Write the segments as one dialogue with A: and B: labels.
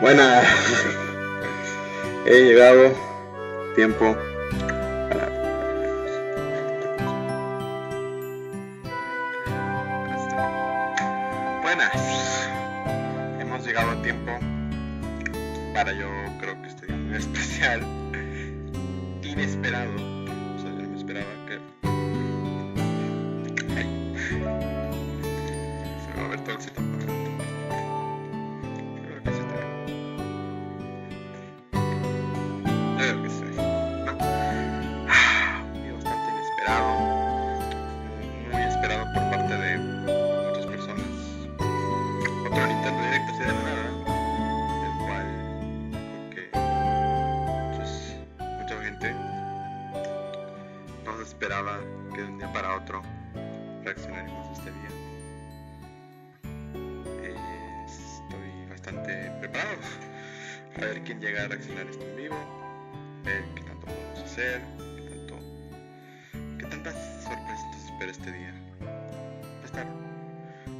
A: Buenas. He llegado tiempo para... Buenas. Hemos llegado a tiempo para, yo creo que este día muy especial, inesperado. O sea, yo no me esperaba que... Ay. Se va a ver todo el setup. Esperaba que de un día para otro reaccionáramos este día. Estoy bastante preparado a ver quién llega a reaccionar esto en vivo, ver qué tanto podemos hacer, qué tantas sorpresas nos espera este día. Va a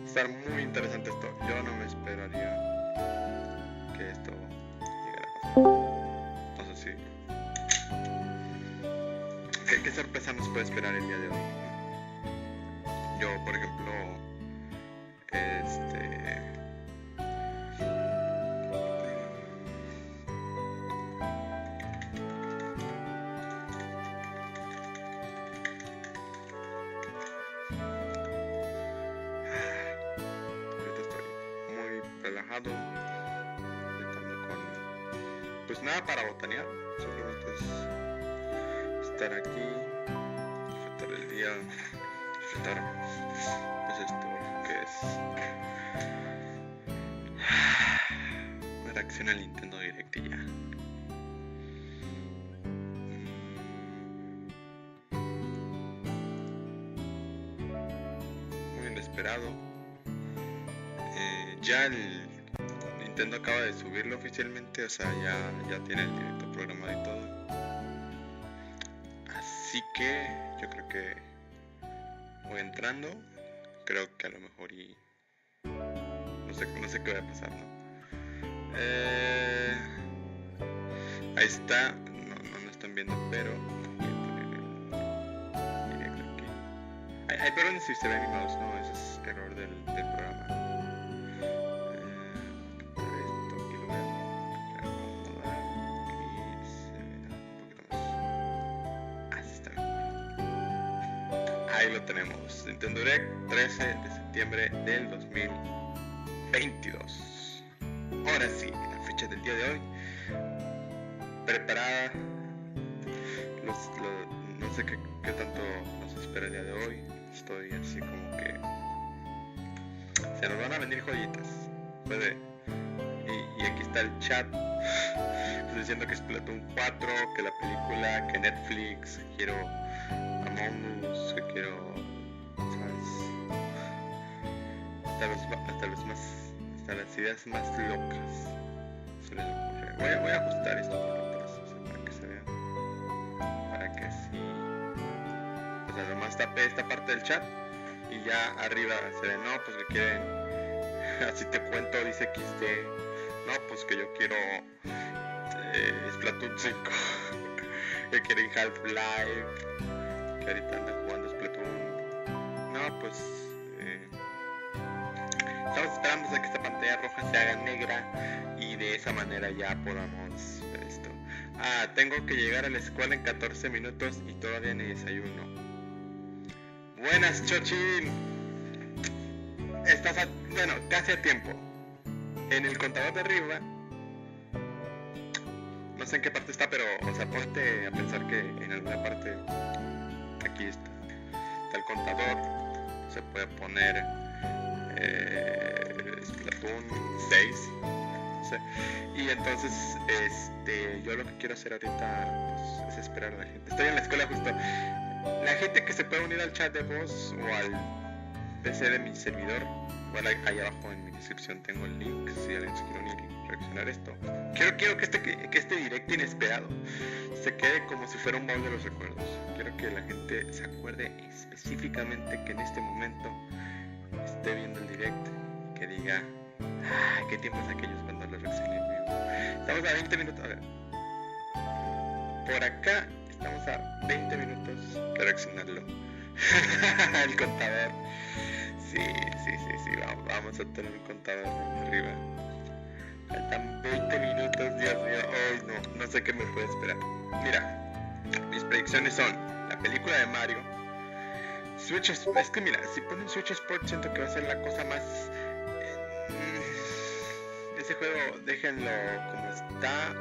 A: estar muy interesante esto. Yo no me esperaría que esto llegara a pasar. No sé si... ¿Qué sorpresa nos puede esperar el día de hoy? Yo, por ejemplo, ahorita estoy muy relajado, intentando con, pues nada para botanear, simplemente es estar aquí, disfrutar el día, disfrutar pues esto que es una reacción al Nintendo Direct y ya. Muy inesperado. Ya el Nintendo acaba de subirlo oficialmente, o sea, ya tiene el directo programado y todo. Así que yo creo que voy entrando, creo que a lo mejor y no sé qué va a pasar, ¿no? Ahí está, no están viendo, pero voy a poner el directo aquí. Ay, perdón si se ve mi mouse, no, ese es error del programa. Esto aquí lo voy a acomodar y se verá un poquito más. Así está mejor. Ahí lo tenemos, Nintendo Direct, 13 de septiembre del 2022. Ahora sí, la fecha del día de hoy preparada. No sé qué tanto nos espera el día de hoy. Estoy así como que se nos van a venir joyitas. Puede. Y aquí está el chat pues diciendo que es Splatoon 4, que la película, que Netflix, que quiero Among Us, que quiero, ¿sabes? Hasta las ideas más locas se les ocurre. Voy a ajustar esto para que se vean, para que así, o sea, nomás tape esta parte del chat y ya arriba se ve, no, pues que quieren, así te cuento, dice XD, no, pues que yo quiero Splatoon 5, que quieren Half-Life, que ahorita andan jugando Splatoon, no, pues estamos esperando a que esta pantalla roja se haga negra y de esa manera ya podamos ver esto. Tengo que llegar a la escuela en 14 minutos y todavía ni desayuno. Buenas, Chochín. Estás casi a tiempo. En el contador de arriba, no sé en qué parte está, pero o sea, ponte a pensar que en alguna parte aquí está el contador. Se puede poner Splatoon 6, no sé. Y entonces yo lo que quiero hacer ahorita pues, es esperar a la gente. Estoy en la escuela justo. La gente que se puede unir al chat de voz o al PC de mi servidor, igual ahí abajo en mi descripción tengo el link si alguien se quiere unir y reaccionar esto. Quiero que este directo inesperado se quede como si fuera un baúl de los recuerdos. Quiero que la gente se acuerde específicamente que en este momento esté viendo el direct, que diga, qué tiempos aquellos cuando la reacción en vivo. Estamos a 20 minutos. A ver. Por acá estamos a 20 minutos de reaccionarlo. El contador. Sí. Vamos a tener un contador arriba. Faltan 20 minutos, Dios mío. Ay, no sé qué me puede esperar. Mira, mis predicciones son la película de Mario. Switch Sport, es que mira, si ponen Switch Sport siento que va a ser la cosa más... ese juego déjenlo como está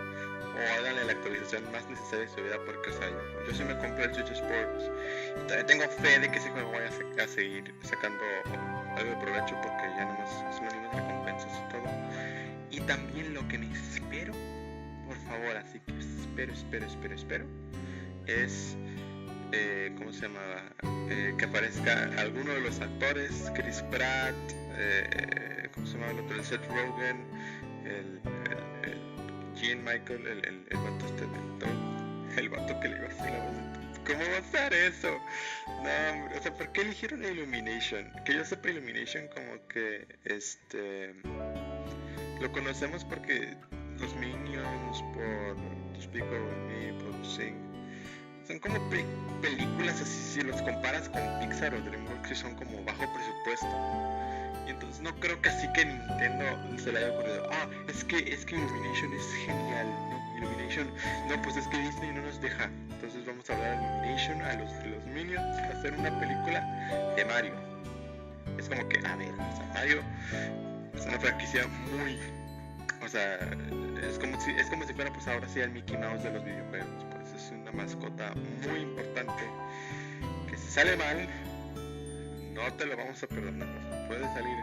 A: o háganle la actualización más necesaria de su vida, porque o sea, yo sí me compré el Switch Sports y todavía tengo fe de que ese juego vaya a seguir sacando algo de provecho, porque ya nomás son las mismas recompensas y todo. Y también lo que me espero, por favor, así que espero es ¿cómo se llama? Que aparezca alguno de los actores, Chris Pratt, ¿cómo se llama el otro? El Seth Rogen, el Gene Michael, el vato este del Thor, el vato que le iba a hacer la voz de Thor. ¿Cómo va a ser eso? No, hombre, o sea, ¿por qué eligieron a Illumination? Que yo sepa, Illumination como que lo conocemos porque los Minions, por Despicable Me, por Sing, son como películas así, si los comparas con Pixar o DreamWorks, que son como bajo presupuesto. Y entonces no creo que así que Nintendo se le haya ocurrido, es que Illumination es genial, ¿no? Illumination, no, pues es que Disney no nos deja. Entonces vamos a hablar de Illumination, a los Minions, a hacer una película de Mario. Es como que, a ver, o sea, Mario es una franquicia muy... O sea, es como si fuera pues ahora sí el Mickey Mouse de los videojuegos. Pues es una mascota muy importante que si sale mal, no te lo vamos a perdonar. Puede salir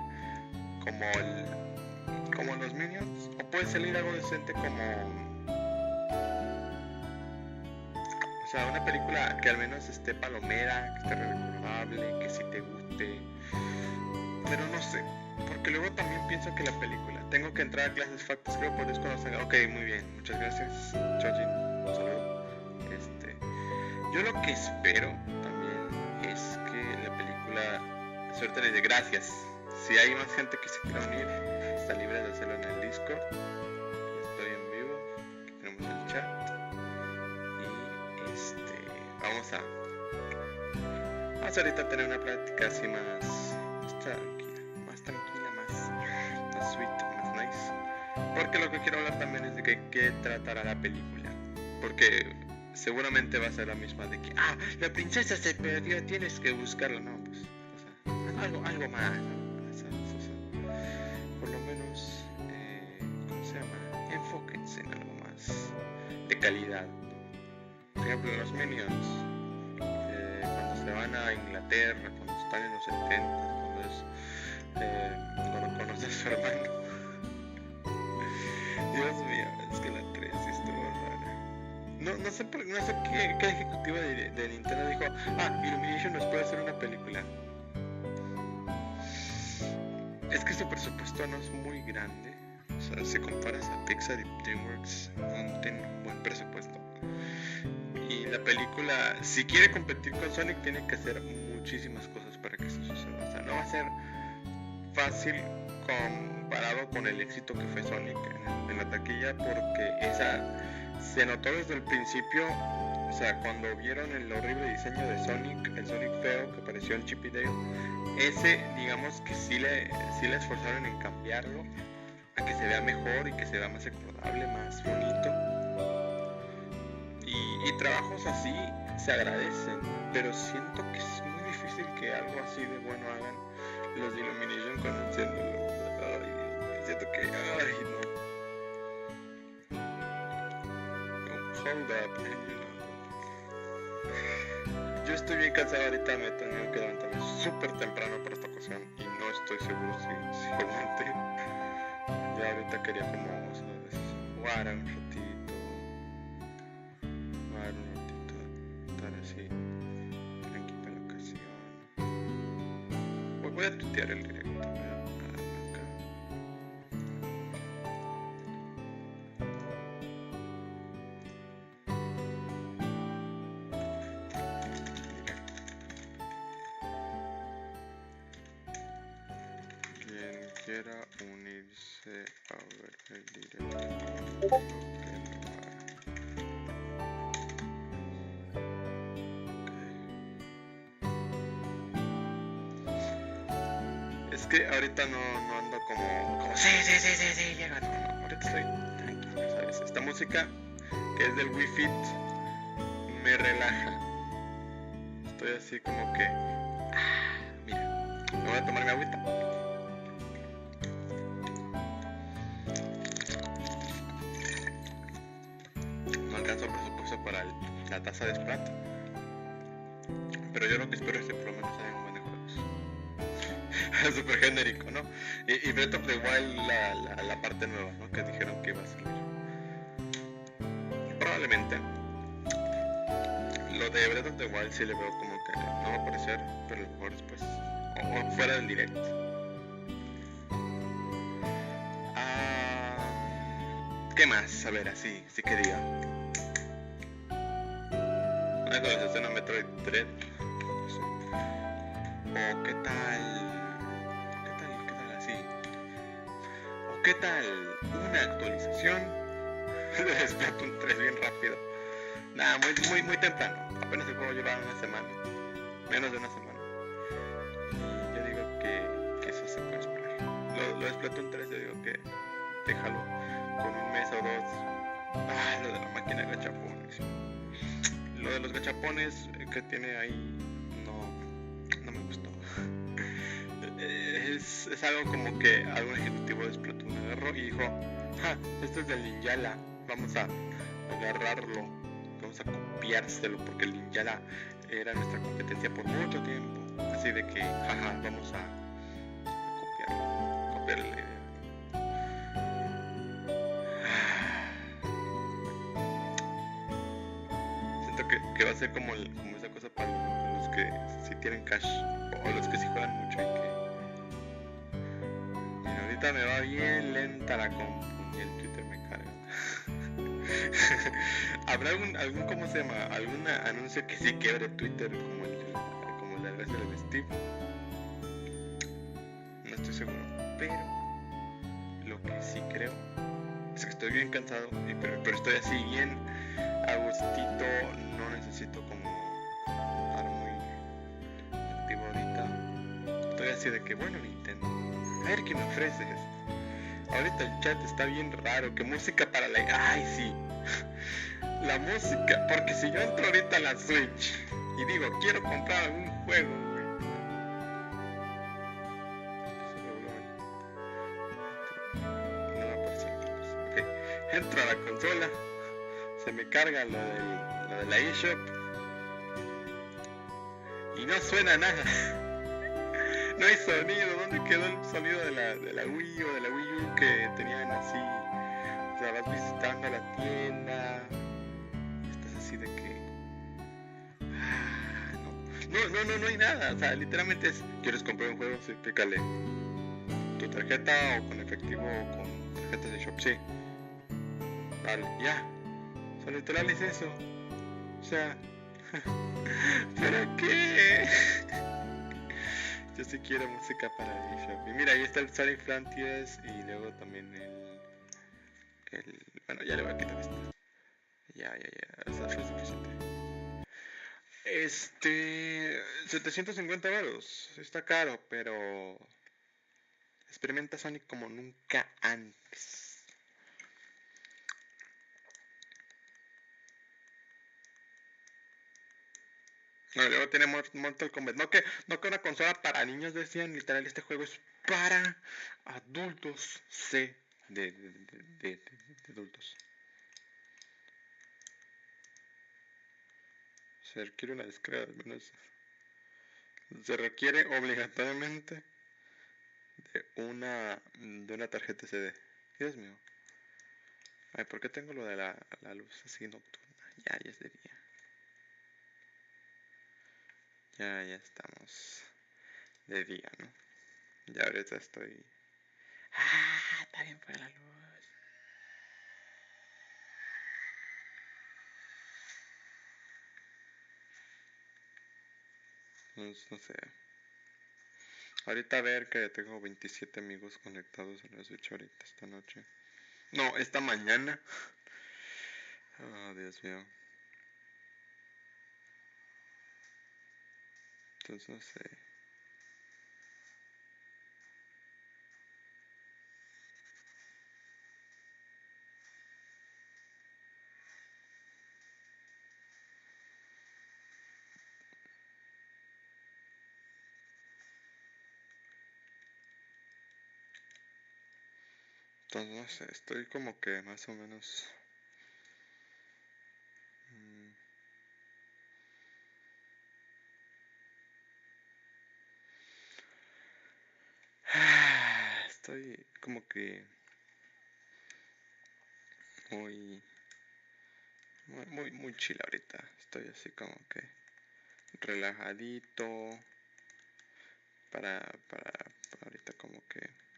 A: como los Minions, o puede salir algo decente como... O sea, una película que al menos esté palomera, que esté recordable, que sí te guste. Pero no sé, porque luego también pienso que la película... Tengo que entrar a clases factos, creo, por desconocer. Ok, muy bien, muchas gracias, Chojin, un saludo. Yo lo que espero también es que la película... Suerte les dé gracias. Si hay más gente que se quiera unir, está libre de hacerlo en el Discord. Estoy en vivo, aquí tenemos el chat. Y vamos ahorita a tener una plática así más tranquila, más sweet, más nice. Porque lo que quiero hablar también es de qué tratará la película. Porque seguramente va a ser la misma de que la princesa se perdió, tienes que buscarla. No, pues, o sea, algo más, ¿no? O sea, por lo menos, ¿cómo se llama? Enfóquense en algo más de calidad. Por ejemplo, los Minions, cuando se van a Inglaterra, cuando están en los 70, cuando conoce a su hermano. Dios mío, es que la 3 estuvo rara. No sé qué ejecutivo de Nintendo dijo, Illumination nos puede hacer una película. Es que su presupuesto no es muy grande. O sea, si comparas a Pixar y DreamWorks, no tienen un buen presupuesto. Y la película, si quiere competir con Sonic, tiene que hacer muchísimas cosas para que eso suceda. O sea, no va a ser fácil comparado con el éxito que fue Sonic en la taquilla, porque esa se notó desde el principio. O sea, cuando vieron el horrible diseño de Sonic, el Sonic feo que pareció el Chip y Dale, ese digamos que sí le esforzaron en cambiarlo a que se vea mejor y que se vea más recordable, más bonito. Y trabajos así se agradecen, pero siento que es muy difícil que algo así de bueno hagan los de Illumination conociéndolo. Ay, Dios mío, siento que, hold up, yo estoy bien cansado ahorita, me tengo que levantarme súper temprano para esta ocasión y no estoy seguro si aguante. Ya ahorita quería como, ¿sabes? Jugar un ratito, estar así, tranquilo en la ocasión. Voy a tuitear el directo. quiera unirse a ver el directo. Es que ahorita no ando como sí, llega. No, ahorita estoy tranquilo, ¿sabes? Esta música que es del Wii Fit me relaja. Estoy así como que mira, me voy a tomar mi agüita. No alcanzo presupuesto para la taza de Sprat, pero yo lo que espero es que por lo menos haya un buen de juegos. Super genérico, ¿no? Y Breath of the Wild, la parte nueva, ¿no? Que dijeron que iba a salir. Probablemente. Lo de Breath of the Wild sí le veo como que no va a aparecer, pero a lo mejor después. O fuera del direct. ¿Qué más? A ver, así que diga. Una actualización a Metroid Dread. No sé. O qué tal así. O qué tal una actualización de Splatoon 3 bien rápido. Nada, muy temprano. Apenas el juego lleva una semana. Menos de una semana. Y yo digo que eso se puede esperar. Lo de Splatoon 3 yo digo que déjalo con un mes o dos. Lo de la máquina de gachapones. Lo de los gachapones que tiene ahí no me gustó. Es algo como que algún ejecutivo de Splatoon agarró y dijo, esto es del Ninjala, vamos a agarrarlo, vamos a copiárselo porque el Ninjala era nuestra competencia por mucho tiempo, así de que vamos a copiarle la idea. Siento que va a ser como esa cosa para los que sí tienen cash o los que sí juegan mucho y ahorita me va bien lenta la compu y el Twitter me carga. ¿Habrá algún ¿cómo se llama? ¿Algún anuncio que sí quiebre Twitter como el de del Steve? No estoy seguro, pero lo que sí creo es que estoy bien cansado, pero estoy así bien a gustito, no necesito como estar muy activo ahorita. Estoy así de que bueno, Nintendo, a ver qué me ofreces. Ahorita el chat está bien raro, que música para la... ¡Ay, sí! La música, porque si yo entro ahorita a la Switch y digo, quiero comprar algún juego, güey. No va a aparecer. Ok, entro a la consola, se me carga lo de la eShop y no suena nada. No hay sonido. ¿Dónde quedó el sonido de la Wii o de la Wii U que tenían así? O sea, vas visitando la tienda, estás así de que no hay nada. O sea, literalmente es, ¿quieres comprar un juego? Sí, pícale tu tarjeta o con efectivo o con tarjetas de shop, sí. Vale, ya. O sea, literal es eso. O sea, ¿para qué? Yo sí quiero música para eShop. Y mira, ahí está el Sonic Frontiers y luego también bueno, ya le voy a quitar esto. Ya, esa fue suficiente. 750 euros. Está caro, pero experimenta Sonic como nunca antes. No, luego tiene Mortal Kombat. No que una consola para niños, decían. Literal, este juego es para adultos. Sí, de adultos. Se requiere una descarga, al menos. Se requiere obligatoriamente de una tarjeta SD. Dios mío. Ay, ¿por qué tengo lo de la luz así nocturna? Ya es de día. Ya estamos de día, ¿no? Ya ahorita estoy... está bien por la luz. No sé. Ahorita a ver que tengo 27 amigos conectados en la Switch ahorita esta noche. No, esta mañana. Oh, Dios mío. Entonces no sé. Entonces no sé, estoy como que más o menos... Estoy como que muy, muy chill ahorita. Estoy así como que relajadito para ahorita como que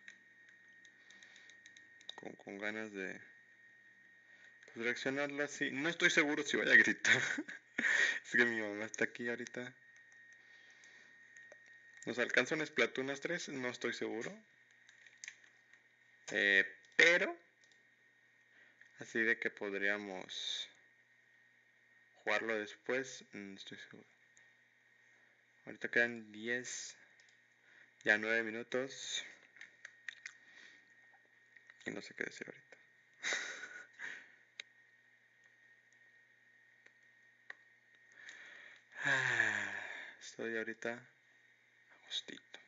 A: con ganas de pues, reaccionarlo así. No estoy seguro si voy a gritar. Es que mi mamá está aquí ahorita. ¿Nos alcanza un Splatoon 3? No estoy seguro. Pero así de que podríamos jugarlo después, no estoy seguro. Ahorita quedan 10, ya 9 minutos. Y no sé qué decir ahorita. Estoy ahorita a gustito.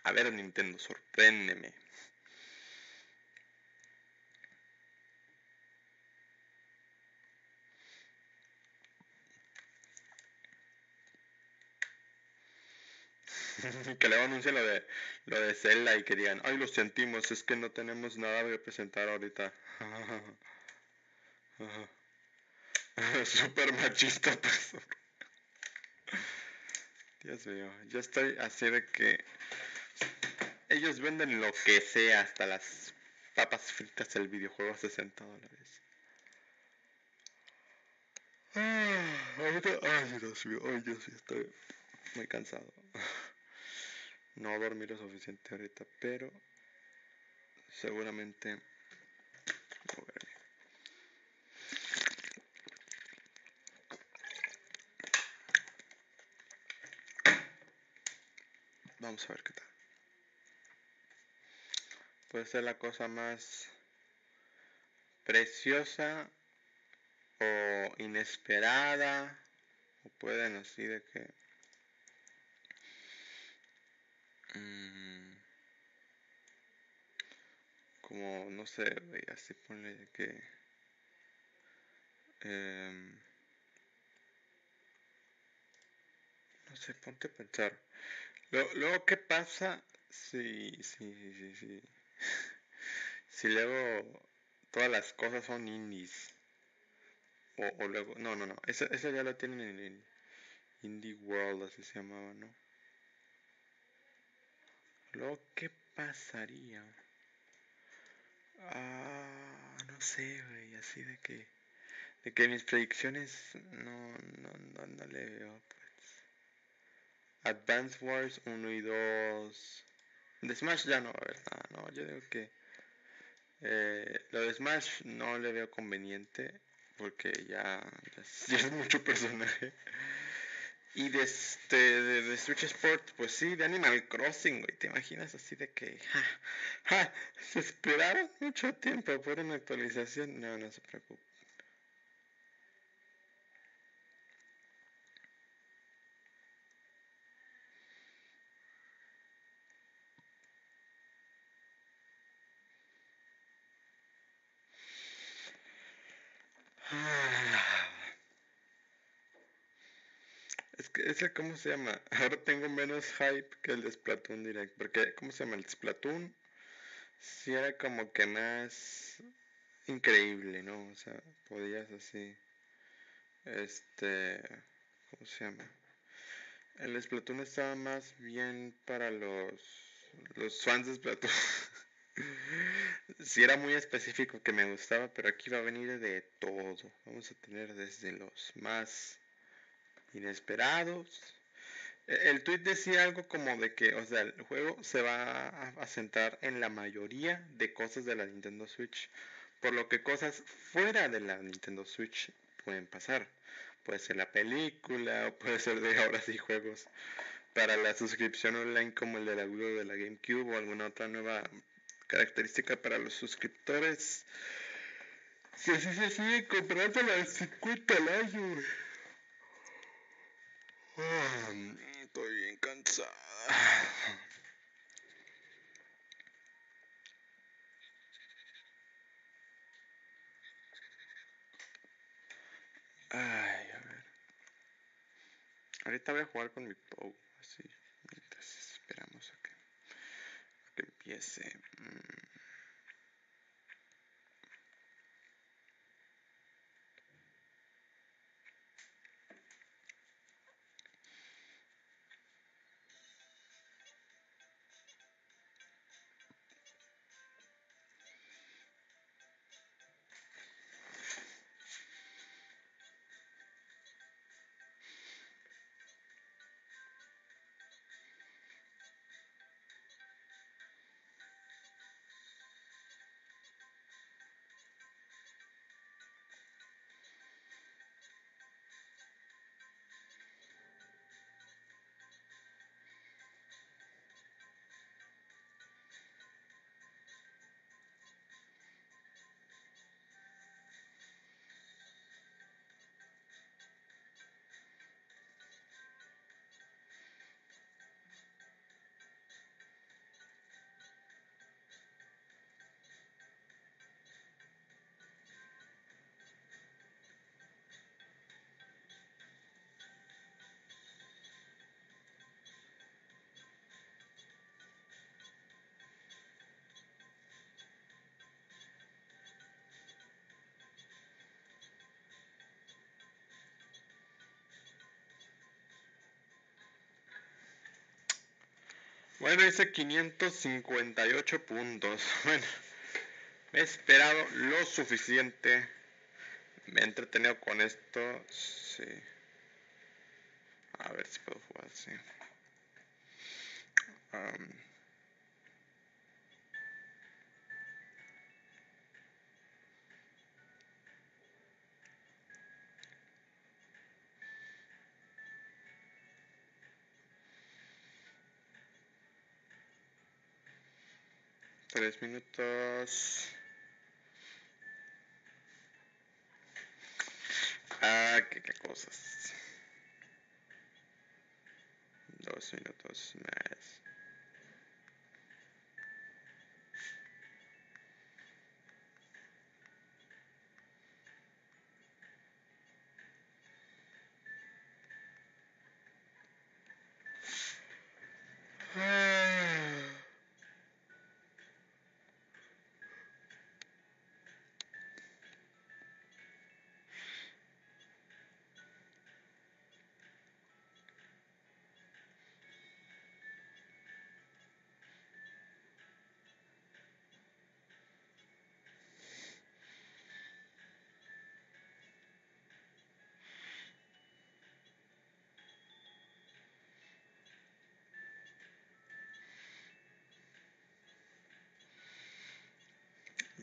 A: A ver, Nintendo, sorpréndeme. Que luego anuncie lo de Zelda y que digan, ay, lo sentimos, es que no tenemos nada que presentar ahorita. Súper machista, pues. Dios mío, yo estoy así de que ellos venden lo que sea, hasta las papas fritas del videojuego a $60. Ahorita, ay, Dios mío, ay, Dios mío, estoy muy cansado. No dormí lo suficiente ahorita, pero seguramente moverme. Vamos a ver qué tal. Puede ser la cosa más preciosa o inesperada, o pueden así de que como no sé, así ponle que no sé, ponte a pensar. Luego, ¿qué pasa si luego todas las cosas son indies? O luego, no, eso ya lo tienen en el Indie World, así se llamaba, ¿no? Luego, ¿qué pasaría? No sé, güey, así de que mis predicciones no le veo, pues. Advance Wars 1 y 2. De Smash ya no va a haber nada, no, yo digo que lo de Smash no le veo conveniente porque ya es mucho personaje. Y de Switch Sports, pues sí, de Animal Crossing, güey, ¿te imaginas así de que se esperaron mucho tiempo por una actualización? No se preocupe. Ese, ¿cómo se llama? Ahora tengo menos hype que el de Splatoon Direct. Porque, ¿cómo se llama? El Splatoon sí era como que más increíble, ¿no? O sea, podías así. ¿Cómo se llama? El Splatoon estaba más bien para los fans de Splatoon. Sí era muy específico que me gustaba, pero aquí va a venir de todo. Vamos a tener desde los más inesperados El tweet decía algo como de que, o sea, el juego se va a centrar en la mayoría de cosas de la Nintendo Switch, por lo que cosas fuera de la Nintendo Switch pueden pasar. Puede ser la película, o puede ser de ahora sí juegos para la suscripción online como el de la Wii U o de la GameCube o alguna otra nueva característica para los suscriptores. Si así se sigue comprando las 50 al año. Estoy bien cansada. Ay, a ver. Ahorita voy a jugar con mi Pou. Así. Mientras esperamos a que empiece. 558 puntos. Bueno, he esperado lo suficiente. Me he entretenido con esto. Sí. A ver si puedo jugar, sí. 3 minutos. Qué cosas. 2 minutos más.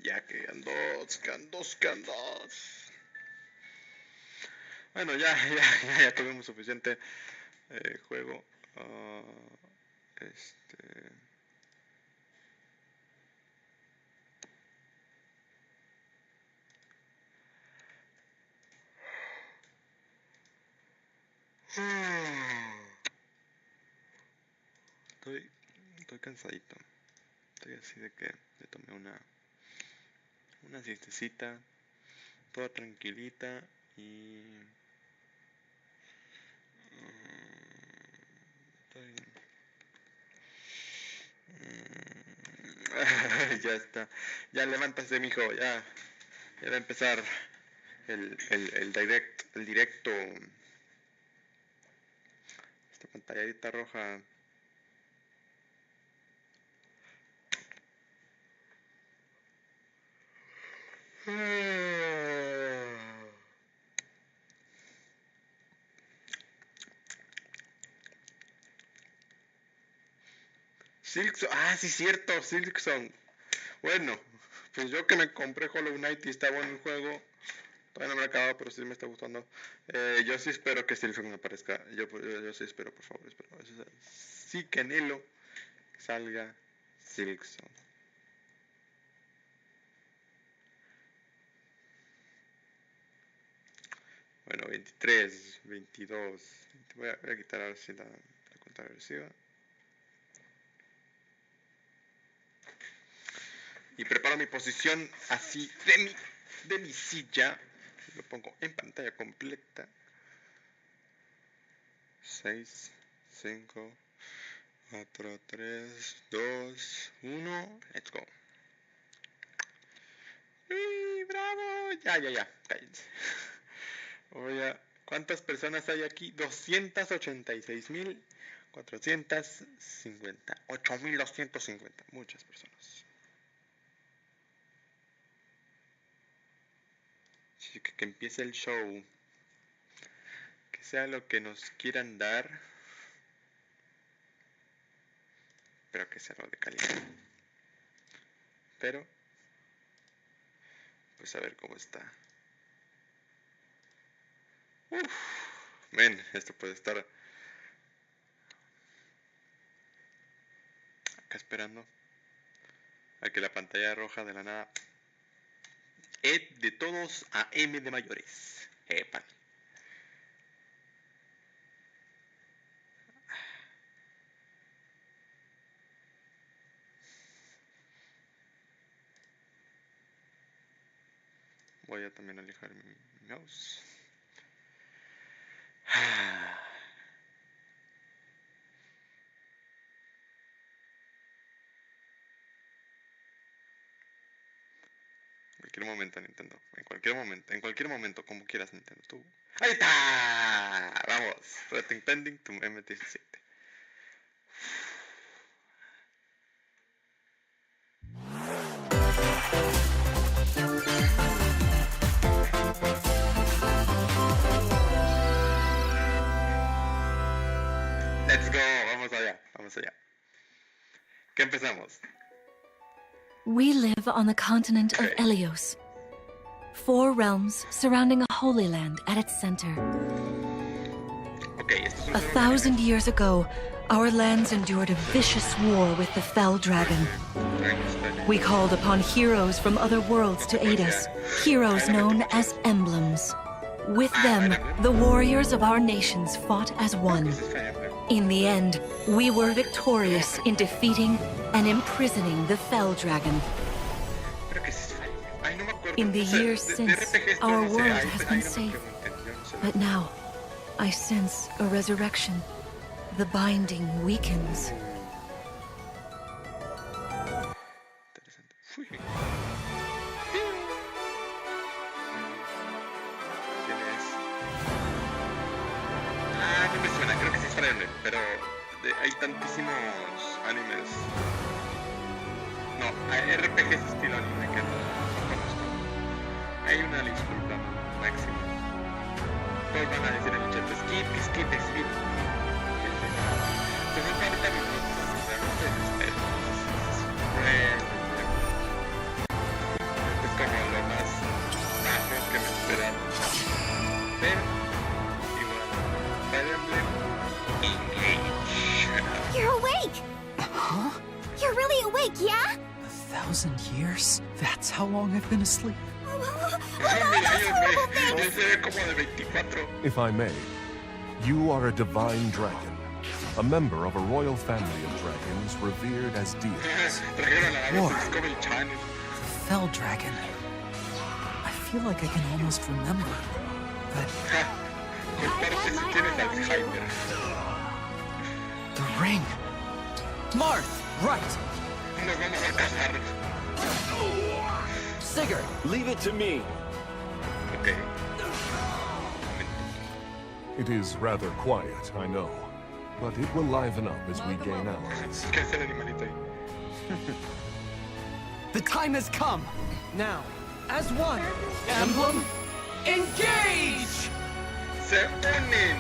A: Ya quedan dos. Bueno, ya tuvimos suficiente juego. Este. Estoy cansadito. Estoy así de que me tomé una siestecita, toda tranquilita y ya está. Ya levántase, mijo, ya va a empezar el directo. Esta pantalladita roja. Silkson. Ah, sí, cierto, Silkson. Bueno, pues yo que me compré Hollow Knight y está bueno el juego. Todavía no me lo he acabado, pero sí me está gustando. Yo sí espero que Silkson me aparezca. Yo sí espero, por favor, espero. Sí que anhelo que salga Silkson. Bueno, 23, 22. Voy a quitar ahora sí la cuenta regresiva. Y preparo mi posición así de mi silla. Lo pongo en pantalla completa. 6, 5, 4, 3, 2, 1. Let's go. ¡Uy, bravo! Ya, cállense. ¿Cuántas personas hay aquí? 286.450. 8.250. Muchas personas. Así que empiece el show. Que sea lo que nos quieran dar. Pero que sea lo de calidad. Pero pues a ver cómo está. Esto puede estar acá esperando a que la pantalla roja de la nada E de todos a M de mayores. Epa. Voy a también alejar mi mouse. En cualquier momento, Nintendo. En cualquier momento, como quieras, Nintendo. Tú. ¡Ahí está! Vamos. Rating pending to M17. Let's go. Vamos allá. ¿Qué empezamos?
B: We live on the continent of Elios. 4 realms surrounding a holy land at its center. 1,000 years ago, our lands endured a vicious war with the fell dragon. We called upon heroes from other worlds to aid us, heroes known as emblems. With them, the warriors of our nations fought as one. In the end, we were victorious in defeating and imprisoning the fell dragon. In the years since, our world has been safe. But now, I sense a resurrection. The binding weakens.
A: No me suena, creo que sí es Fire Emblem, pero hay tantísimos animes. No, hay RPGs estilo anime que no conozco. Hay una disculpa máxima. Todos van a decir en el chat, skip. Pues son 40 minutos, realmente es como lo más bajo que me esperaba. Pero igual, Fire Emblem Engage.
C: You're awake!
D: Huh?
C: You're really awake, yeah?
D: 1,000 years? That's how long I've been asleep.
E: If I may, you are a divine dragon, a member of a royal family of dragons revered as deities.
D: War. Fell dragon. I feel like I can almost remember, but the ring. Marth, right. Sigurd,
F: leave it to me.
A: Okay.
E: It is rather quiet, I know, but it will liven up as we gain allies.
D: The time has come. Now, as one, Emblem, engage!
A: Se unen.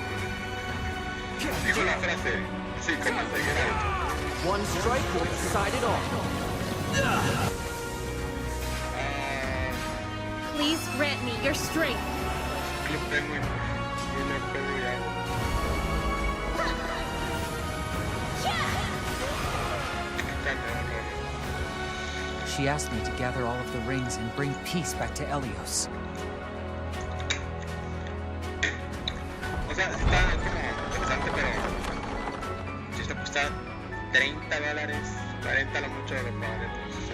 A: Digo la frase. Sí, como el de Get Out.
D: One strike will decide it all.
C: Please grant me your strength.
A: Club Penguin. Y le pego y hago.
D: She asked me to gather all of the rings and bring peace back to Helios.
A: O sea, sí está como interesante, pero si te cuesta $30, 40 a lo mucho lo pagaré, entonces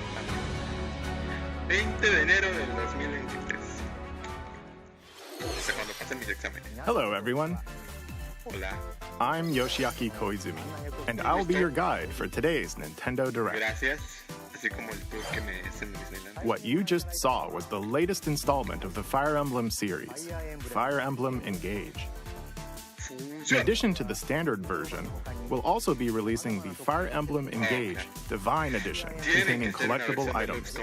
A: 20 de enero del 2023. O sea, cuando pasen mis exámenes.
F: Hello, everyone.
A: Hola.
F: I'm Yoshiaki Koizumi, and I'll be your guide for today's Nintendo Direct.
A: Gracias. Así como el tour que me hacen en Disneyland.
F: What you just saw was the latest installment of the Fire Emblem series, Fire Emblem Engage. In addition to the standard version, we'll also be releasing the Fire Emblem Engage Divine Edition, containing collectible items.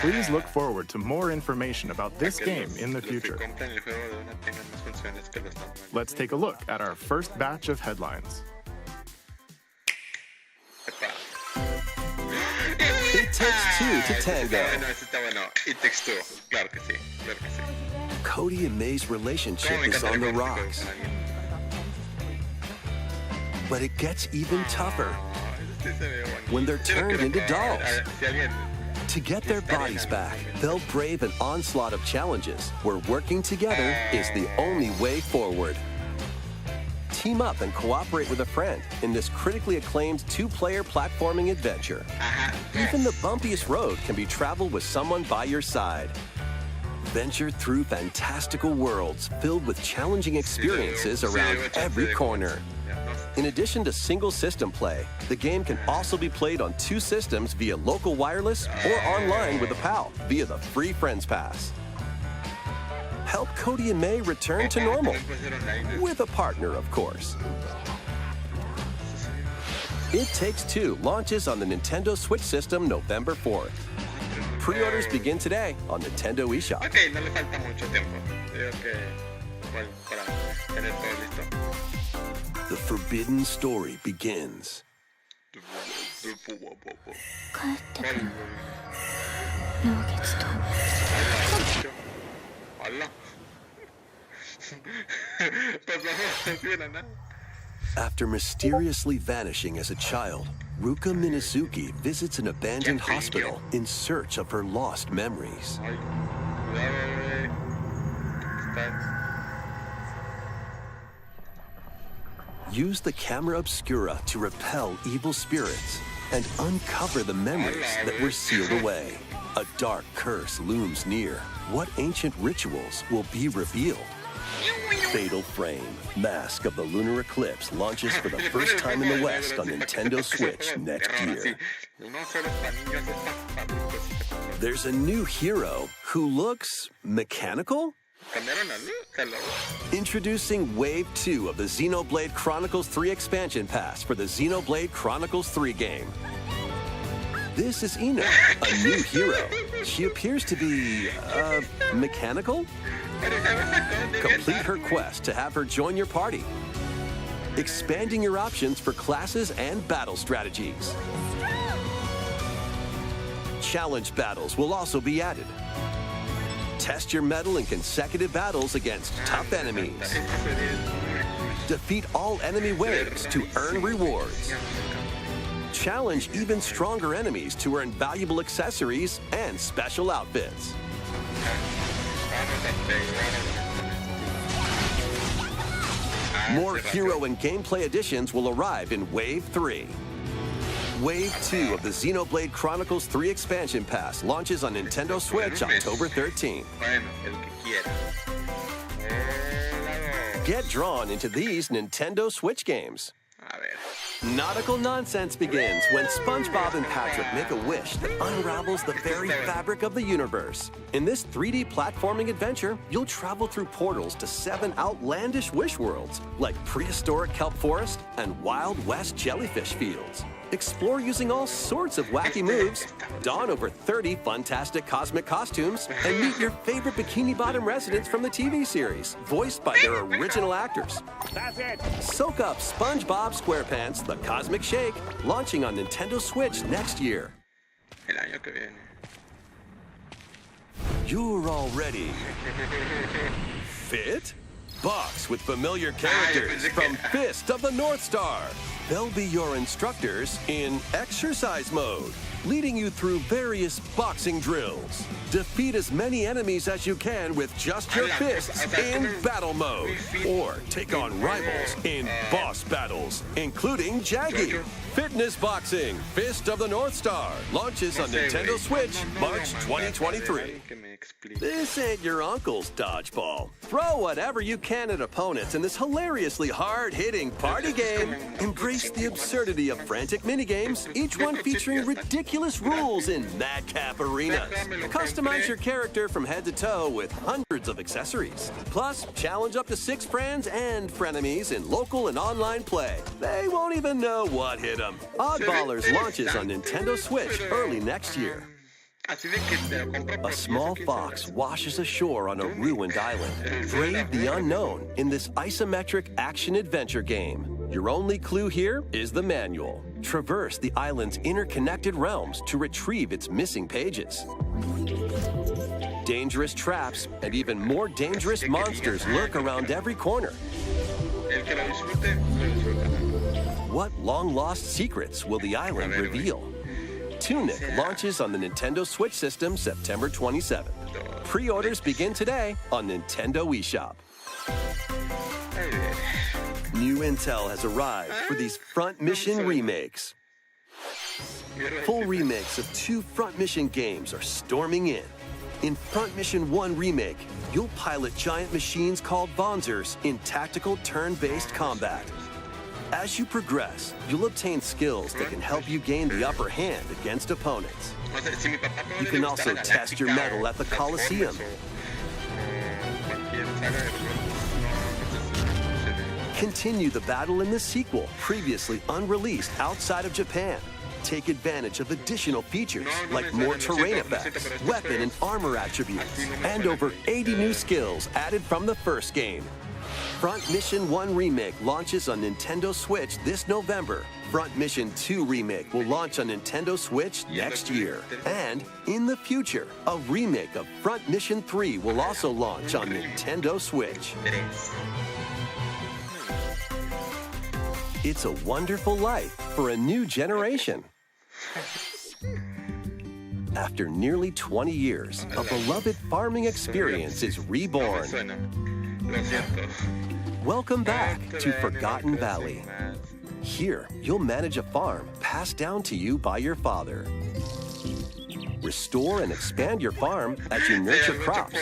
F: Please look forward to more information about this game in the future. Let's take a look at our first batch of headlines.
G: It takes two to tango.
A: It takes two. Claro que sí. Claro que sí.
G: Cody and May's relationship is on the rocks. But it gets even tougher when they're turned into dolls. To get their bodies back, they'll brave an onslaught of challenges where working together is the only way forward. Team up and cooperate with a friend in this critically acclaimed two-player platforming adventure. Even the bumpiest road can be traveled with someone by your side. Venture through fantastical worlds filled with challenging experiences around every corner. In addition to single system play, the game can also be played on two systems via local wireless or online with a pal via the free Friends Pass. Help Cody and May return to normal, with a partner, of course. It Takes Two launches on the Nintendo Switch system November 4th. Pre-orders begin today on Nintendo eShop.
A: Ok, no le falta mucho tiempo. Creo que, bueno, para tener todo listo.
G: The forbidden story begins.
A: Hola. Pasamos de la nada.
G: After mysteriously vanishing as a child, Ruka Minazuki visits an abandoned hospital in search of her lost memories.
A: Ay, cuidado, güey.
G: Use the camera obscura to repel evil spirits and uncover the memories that were sealed away. A dark curse looms near. What ancient rituals will be revealed? Fatal Frame, Mask of the Lunar Eclipse launches for the first time in the West on Nintendo Switch next year. There's a new hero who looks mechanical? Introducing Wave 2 of the Xenoblade Chronicles 3 expansion pass for the Xenoblade Chronicles 3 game. This is Ina, a new hero. She appears to be, mechanical? Complete her quest to have her join your party, expanding your options for classes and battle strategies. Challenge battles will also be added. Test your mettle in consecutive battles against tough enemies. Defeat all enemy waves to earn rewards. Challenge even stronger enemies to earn valuable accessories and special outfits. More hero and gameplay additions will arrive in Wave 3. Wave 2 of the Xenoblade Chronicles 3 expansion pass launches on Nintendo Switch October 13th. Get drawn into these Nintendo Switch games. Nautical nonsense begins when SpongeBob and Patrick make a wish that unravels the very fabric of the universe. In this 3D platforming adventure, you'll travel through portals to 7 outlandish wish worlds, like prehistoric kelp forest and Wild West jellyfish fields. explore using all sorts of wacky moves, don over 30 fantastic cosmic costumes, and meet your favorite Bikini Bottom residents from the TV series, voiced by their original actors.
H: That's it.
G: Soak up SpongeBob SquarePants The Cosmic Shake, launching on Nintendo Switch next year.
A: El año que viene.
G: You're all ready. Fit? Box with familiar characters from Fist of the North Star. They'll be your instructors in exercise mode, leading you through various boxing drills. Defeat as many enemies as you can with just your fists in battle mode. Or take on rivals in boss battles, including Jaggy. Fitness Boxing, Fist of the North Star, launches on Nintendo Switch March 2023. This ain't your uncle's dodgeball. Throw whatever you can at opponents in this hilariously hard-hitting party game. Embrace the absurdity of frantic minigames, each one featuring ridiculous rules in madcap arenas. Customize your character from head to toe with hundreds of accessories. Plus, challenge up to 6 friends and frenemies in local and online play. They won't even know what hit them. Oddballers launches on Nintendo Switch early next year. A small fox washes ashore on a ruined island. Brave the unknown in this isometric action-adventure game. Your only clue here is the manual. Traverse the island's interconnected realms to retrieve its missing pages. Dangerous traps and even more dangerous monsters lurk around every corner. What long-lost secrets will the island reveal? Tunic launches on the Nintendo Switch system September 27th. Pre-orders begin today on Nintendo eShop. New intel has arrived for these Front Mission remakes. Full remakes of 2 Front Mission games are storming in. In Front Mission 1 Remake, you'll pilot giant machines called Bonzers in tactical turn-based combat. As you progress, you'll obtain skills that can help you gain the upper hand against opponents. You can also test your mettle at the Coliseum. Continue the battle in the sequel, previously unreleased outside of Japan. Take advantage of additional features like more terrain effects, weapon and armor attributes, and over 80 new skills added from the first game. Front Mission 1 Remake launches on Nintendo Switch this November. Front Mission 2 Remake will launch on Nintendo Switch next year. And in the future, a remake of Front Mission 3 will also launch on Nintendo Switch. It's a wonderful life for a new generation. After nearly 20 years, a beloved farming experience is reborn. Welcome back to Forgotten Valley. Here, you'll manage a farm passed down to you by your father. Restore and expand your farm as you nurture crops,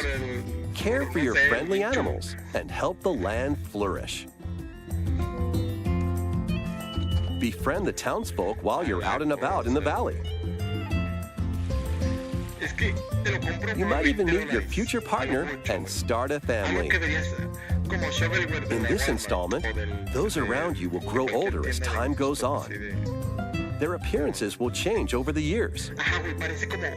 G: care for your friendly animals, and help the land flourish. Befriend the townsfolk while you're out and about in the valley. You might even meet your future partner and start a family. In this installment, those around you will grow older as time goes on. Their appearances will change over the years.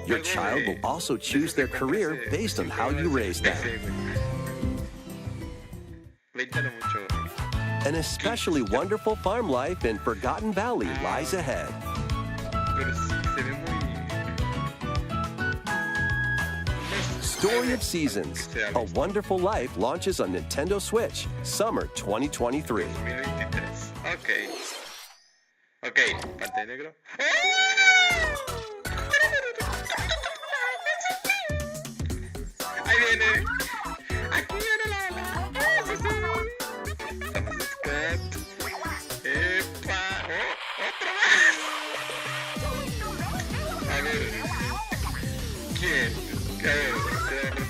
G: Your child will also choose their career based on how you raise them. An especially wonderful farm life in Forgotten Valley lies ahead. Story of Seasons, A Wonderful Life launches on Nintendo Switch, summer 2023.
A: Okay. Ok, pantalla negro. Ahí viene. Aquí viene la. Epa. Otra vez. A ver. ¿Quién?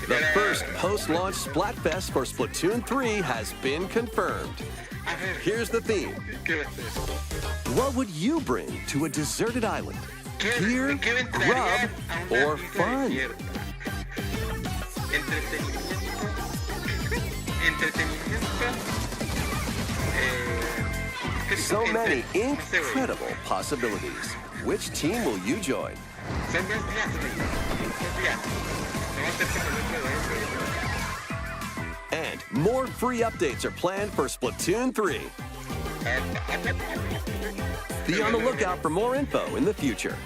G: The first post-launch Splatfest for Splatoon 3 has been confirmed. Here's the theme. What would you bring to a deserted island? Gear, grub, or fun? So many incredible possibilities. Which team will you join? And more free updates are planned for Splatoon 3. Be on the lookout for more info in the future.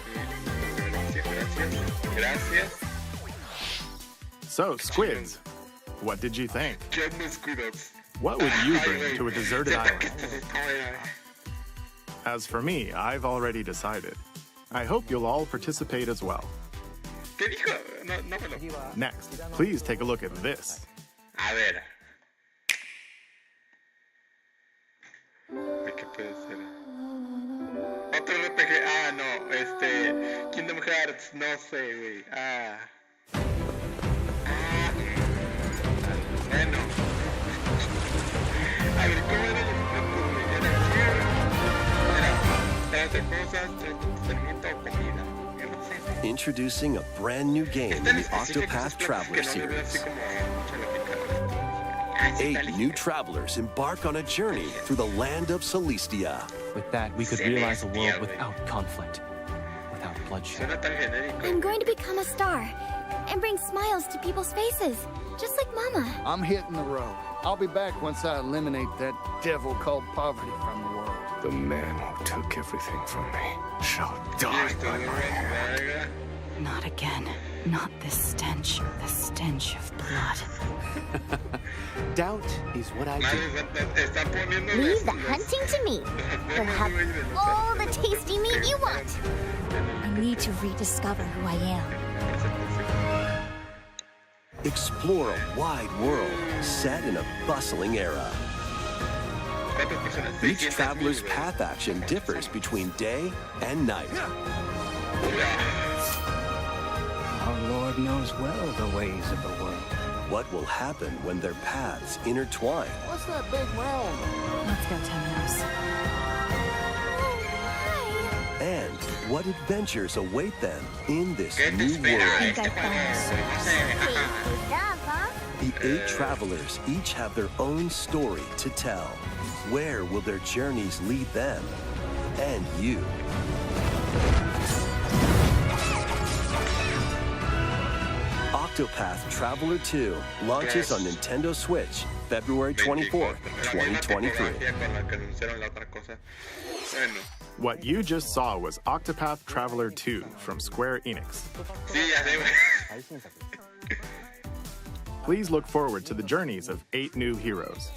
F: So, Squids, what did you think? What would you bring to a deserted island? As for me, I've already decided. I hope you'll all participate as well. Next, please take a look at this.
A: A ver. ¿Qué puede ser? Otro RPG. Ah, no. Kingdom Hearts. No sé, güey. Bueno. A ver, ¿cómo era el hacer cosas, entretenimiento o comida. Yo no sé.
G: Introducing a brand new game in the Octopath Traveler series. 8 new travelers embark on a journey through the land of Celestia.
H: With that, we could realize a world without conflict, without bloodshed.
I: I'm going to become a star and bring smiles to people's faces, just like Mama.
J: I'm hitting the road. I'll be back once I eliminate that devil called poverty from the world.
E: The man who took everything from me shall die by my hand.
B: Not again. Not this stench. The stench of blood.
H: Doubt is what I do.
I: Leave the hunting to me. You'll have all the tasty meat you want. I need to rediscover who I am.
G: Explore a wide world set in a bustling era. Each traveler's path action differs between day and night.
J: Our Lord knows well the ways of the world.
G: What will happen when their paths intertwine?
J: What's that big round?
B: Let's go, Temenos.
G: And what adventures await them in this new world?
I: I think I found
G: The 8 travelers each have their own story to tell. Where will their journeys lead them and you? Octopath Traveler 2 launches on Nintendo Switch February 24th, 2023.
F: What you just saw was Octopath Traveler 2 from Square Enix. Please look forward to the journeys of 8 new heroes.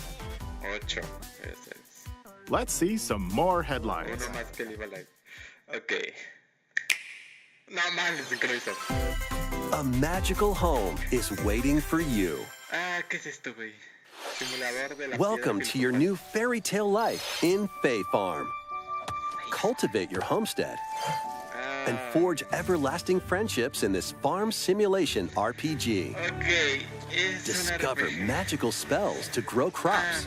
F: Let's see some more headlines.
A: Okay. No mames, sincronizado.
G: A magical home is waiting for you.
A: ¿Qué es esto, güey? Simulador de la
G: Welcome
A: piedra
G: to your
A: filosofal.
G: new fairy tale life in Fae Farm. Cultivate your homestead and forge everlasting friendships in this farm simulation RPG.
A: Okay. Es
G: Discover
A: un RPG.
G: magical spells to grow crops.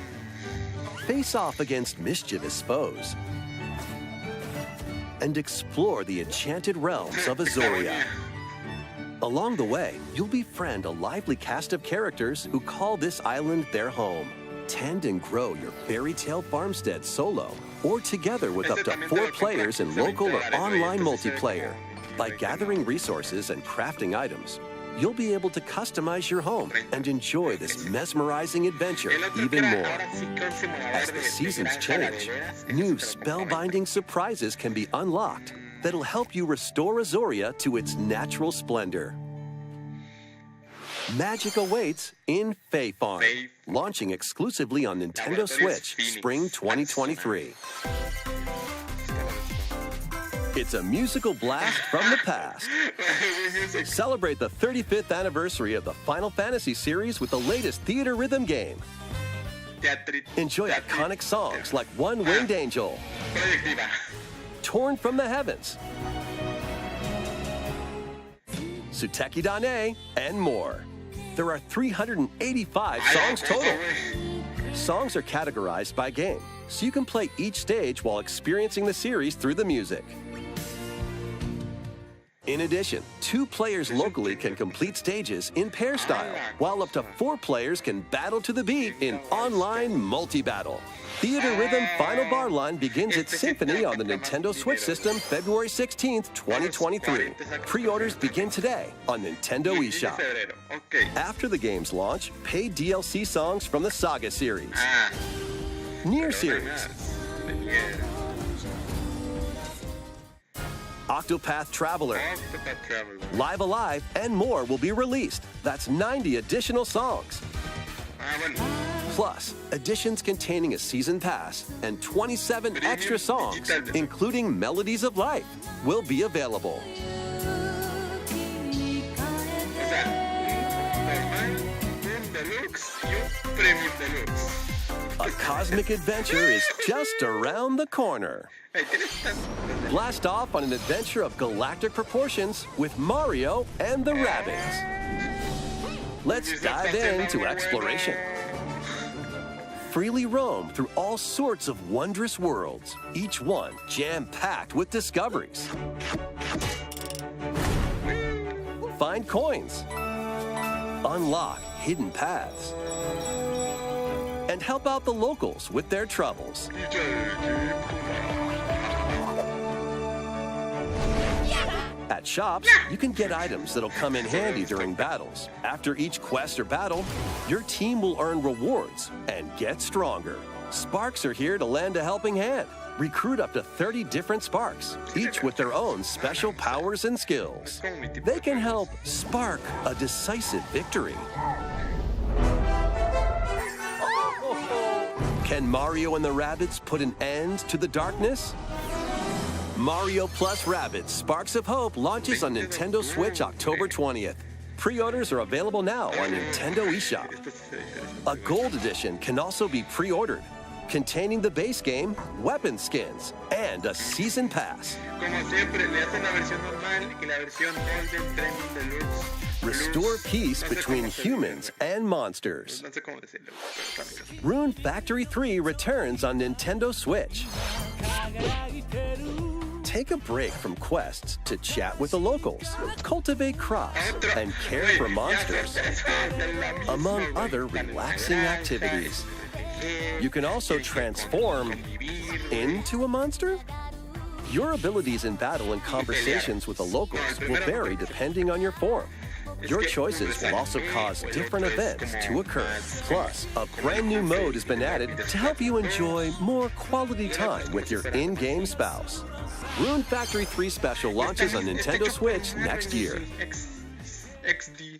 G: Face off against mischievous foes. And explore the enchanted realms of Azoria. Along the way, you'll befriend a lively cast of characters who call this island their home. Tend and grow your fairy tale farmstead solo or together with up to 4 players in local or online multiplayer. By gathering resources and crafting items, you'll be able to customize your home and enjoy this mesmerizing adventure even more. As the seasons change, new spellbinding surprises can be unlocked that'll help you restore Azoria to its natural splendor. Magic awaits in Fae Farm, launching exclusively on Nintendo Switch spring 2023. It's a musical blast from the past. Celebrate the 35th anniversary of the Final Fantasy series with the latest theater rhythm game. Enjoy iconic songs like One Winged Angel, Torn from the Heavens, Suteki Dane, and more. There are 385 songs total. Songs are categorized by game, so you can play each stage while experiencing the series through the music. In addition, 2 players locally can complete stages in pair style, while up to 4 players can battle to the beat in online multi-battle. Theater Rhythm Final Bar Line begins its symphony on the Nintendo Switch system February 16th, 2023. Pre-orders begin today on Nintendo eShop. After the game's launch, paid DLC songs from the Saga series, Nier series, Octopath Traveler, Live Alive, and more will be released. That's 90 additional songs. Plus, editions containing a season pass and 27 extra songs, including Melodies of Life, will be available. A cosmic adventure is just around the corner. Blast off on an adventure of galactic proportions with Mario and the Rabbids. Let's dive into exploration. Freely roam through all sorts of wondrous worlds, each one jam-packed with discoveries. Find coins, unlock hidden paths, and help out the locals with their troubles. At shops, you can get items that'll come in handy during battles. After each quest or battle, your team will earn rewards and get stronger. Sparks are here to lend a helping hand. Recruit up to 30 different Sparks, each with their own special powers and skills. They can help spark a decisive victory. Can Mario and the Rabbids put an end to the darkness? Mario Plus Rabbids Sparks of Hope launches on Nintendo Switch October 20th. Pre-orders are available now on Nintendo eShop. A Gold Edition can also be pre-ordered, containing the base game, weapon skins, and a season pass. Restore peace between humans and monsters. Rune Factory 3 returns on Nintendo Switch. Take a break from quests to chat with the locals, cultivate crops, and care for monsters, among other relaxing activities. You can also transform into a monster? Your abilities in battle and conversations with the locals will vary depending on your form. Your choices will also cause different events to occur. Plus, a brand new mode has been added to help you enjoy more quality time with your in-game spouse. Rune Factory 3 Special launches on Nintendo Switch next year.
A: XD.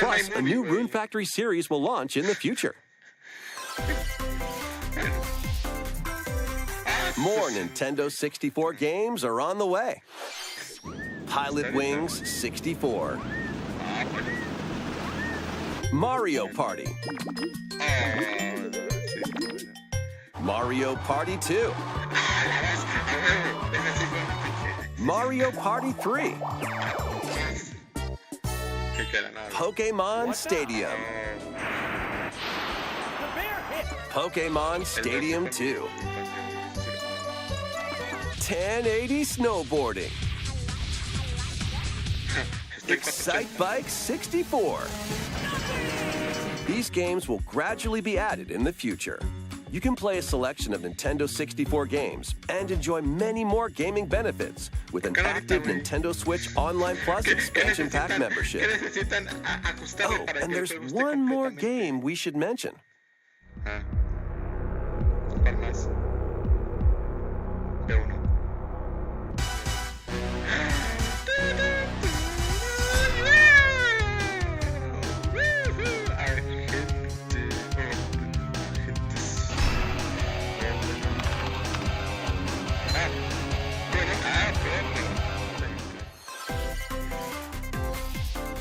G: Plus, a new Rune Factory series will launch in the future. More Nintendo 64 games are on the way. Pilot Wings 64. Mario Party. Mario Party 2. Mario Party 3. Pokemon Stadium. Pokemon Stadium 2. 1080 snowboarding. Excite Bike 64. These games will gradually be added in the future. You can play a selection of Nintendo 64 games and enjoy many more gaming benefits with an active Nintendo Switch Online Plus expansion pack membership. Oh, and there's one more game we should mention.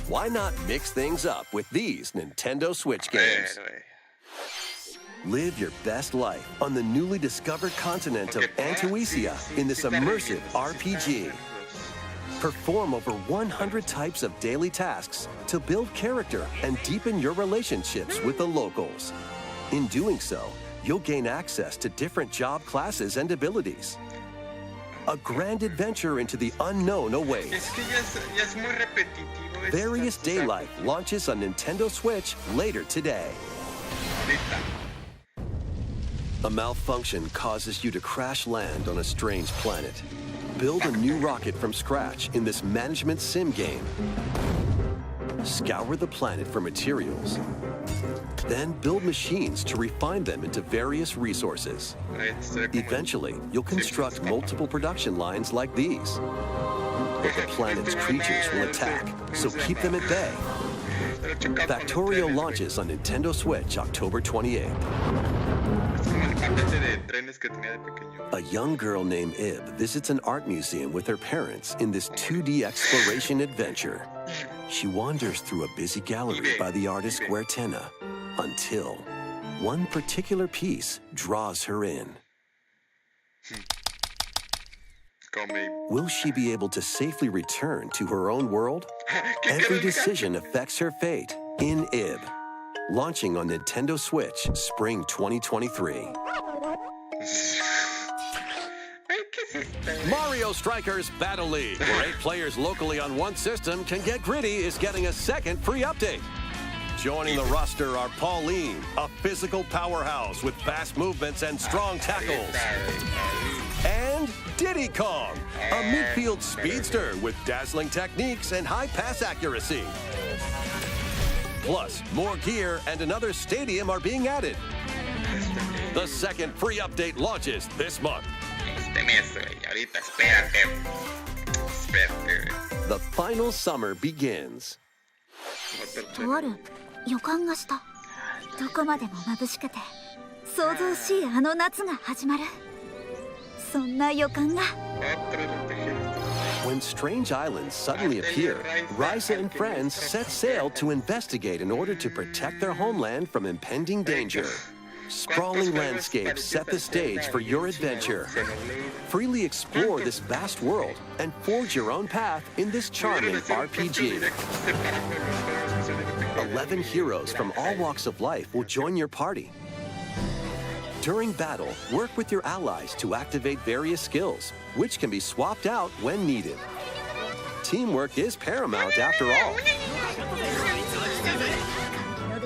G: Why not mix things up with these Nintendo Switch games? Live your best life on the newly discovered continent of Antuisia in this immersive RPG. Perform over 100 types of daily tasks to build character and deepen your relationships with the locals. In doing so, you'll gain access to different job classes and abilities. A grand adventure into the unknown awaits. Various Day Life launches on Nintendo Switch later today. A malfunction causes you to crash land on a strange planet. Build a new rocket from scratch in this management sim game. Scour the planet for materials. Then build machines to refine them into various resources. Eventually, you'll construct multiple production lines like these. But the planet's creatures will attack, so keep them at bay. Factorio launches on Nintendo Switch October 28th. A young girl named Ib visits an art museum with her parents in this 2D exploration adventure. She wanders through a busy gallery by the artist Guertena until one particular piece draws her in. Will she be able to safely return to her own world? Every decision affects her fate in Ib. Launching on Nintendo Switch, spring 2023. Mario Strikers Battle League, where 8 players locally on one system can get gritty, is getting a second free update. Joining the roster are Pauline, a physical powerhouse with fast movements and strong tackles. And Diddy Kong, a midfield speedster with dazzling techniques and high pass accuracy. Plus, more gear and another stadium are being added. The second free update launches this month. The final summer begins.
I: とある予感がした。どこまでも眩しくて想像しいあの夏が始まる。そんな予感が。
G: When strange islands suddenly appear, Ryza and friends set sail to investigate in order to protect their homeland from impending danger. Sprawling landscapes set the stage for your adventure. Freely explore this vast world and forge your own path in this charming RPG. 11 heroes from all walks of life will join your party. During battle, work with your allies to activate various skills, which can be swapped out when needed. Teamwork is paramount after all.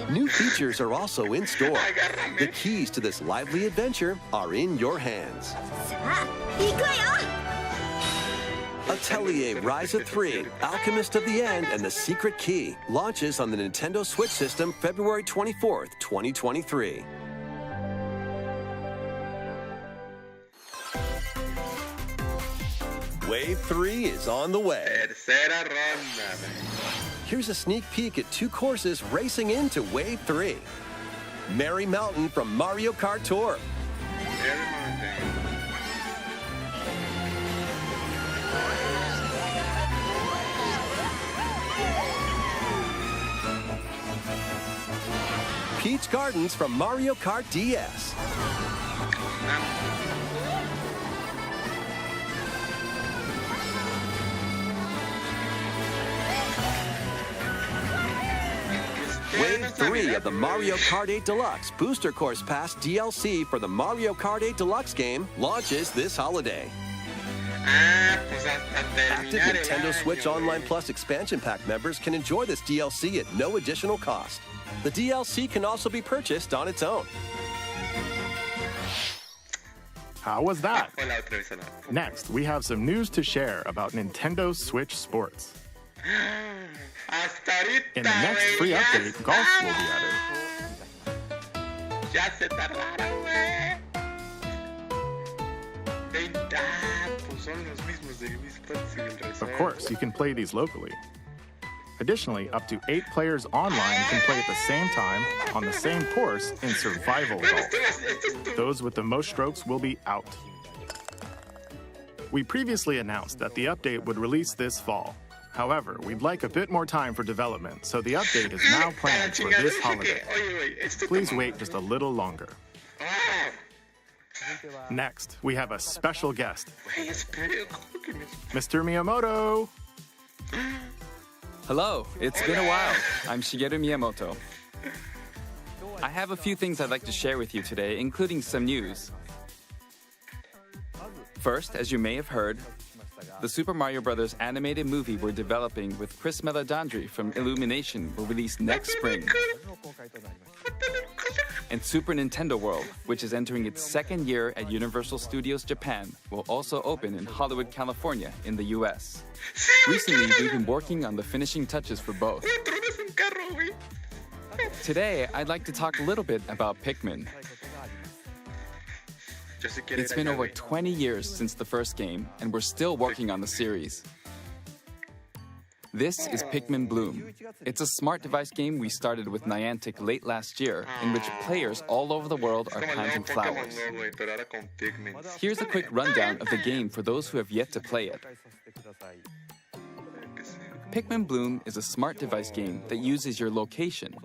G: New features are also in store. The keys to this lively adventure are in your hands. Atelier Ryza 3, Alchemist of the End, and the Secret Key launches on the Nintendo Switch system February 24th, 2023. Wave 3 is on the way. Here's a sneak peek at 2 courses racing into Wave 3. Merry Mountain from Mario Kart Tour. Peach Gardens from Mario Kart DS. Wave 3 of the Mario Kart 8 Deluxe Booster Course Pass DLC for the Mario Kart 8 Deluxe game launches this holiday. Active Nintendo Switch Online Plus Expansion Pack members can enjoy this DLC at no additional cost. The DLC can also be purchased on its own.
F: How was that? Next, we have some news to share about Nintendo Switch Sports. In the next free update, golf will be added. Of course, you can play these locally. Additionally, up to 8 players online can play at the same time on the same course in survival golf. Those with the most strokes will be out. We previously announced that the update would release this fall. However, we'd like a bit more time for development, so the update is now planned for this holiday. Please wait just a little longer. Next, we have a special guest. Mr. Miyamoto!
K: Hello, it's been a while. I'm Shigeru Miyamoto.
H: I have a few things I'd like to share with you today, including some news. First, as you may have heard, the Super Mario Bros. Animated movie we're developing with Chris Meledandri from Illumination will release next spring. And Super Nintendo World, which is entering its second year at Universal Studios Japan, will also open in Hollywood, California, in the US. Recently, we've been working on the finishing touches for both. Today, I'd like to talk a little bit about Pikmin. It's been over 20 years since the first game, and we're still working on the series. This is Pikmin Bloom. It's a smart device game we started with Niantic late last year, in which players all over the world are planting flowers. Here's a quick rundown of the game for those who have yet to play it. Pikmin Bloom is a smart device game that uses your location.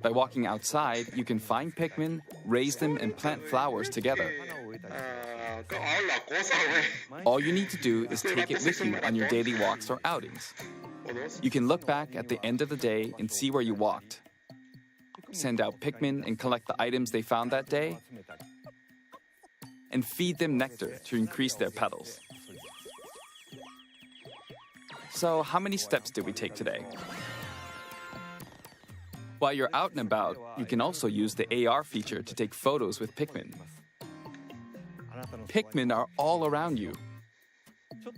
H: By walking outside, you can find Pikmin, raise them, and plant flowers together. All you need to do is take it with you on your daily walks or outings. You can look back at the end of the day and see where you walked. Send out Pikmin and collect the items they found that day. And feed them nectar to increase their petals. So, how many steps did we take today? While you're out and about, you can also use the AR feature to take photos with Pikmin. Pikmin are all around you.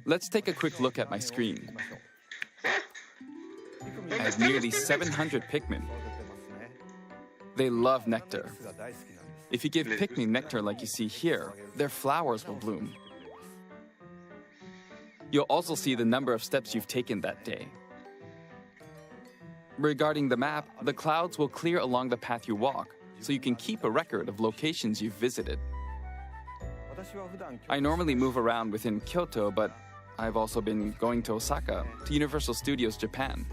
H: Let's take a quick look at my screen. I have nearly 700 Pikmin. They love nectar. If you give Pikmin nectar like you see here, their flowers will bloom. You'll also see the number of steps you've taken that day. Regarding the map, the clouds will clear along the path you walk, so you can keep a record of locations you've visited. I normally move around within Kyoto, but I've also been going to Osaka, to Universal Studios Japan.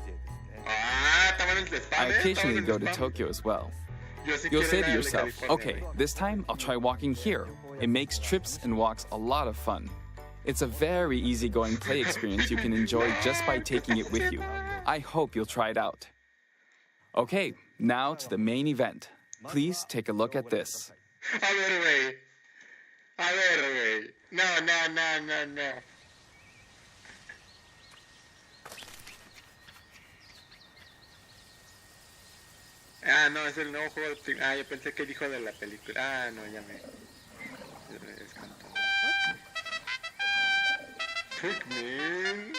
H: I occasionally go to Tokyo as well. You'll say to yourself, okay, this time I'll try walking here. It makes trips and walks a lot of fun. It's a very easygoing play experience you can enjoy just by taking it with you. I hope you'll try it out. Okay, now to the main event. Please take a look at this.
A: No. Ah, no, es el nuevo juego. Ah, yo pensé que dijo de la película. Ah, no, ya me descontó. Pikmin.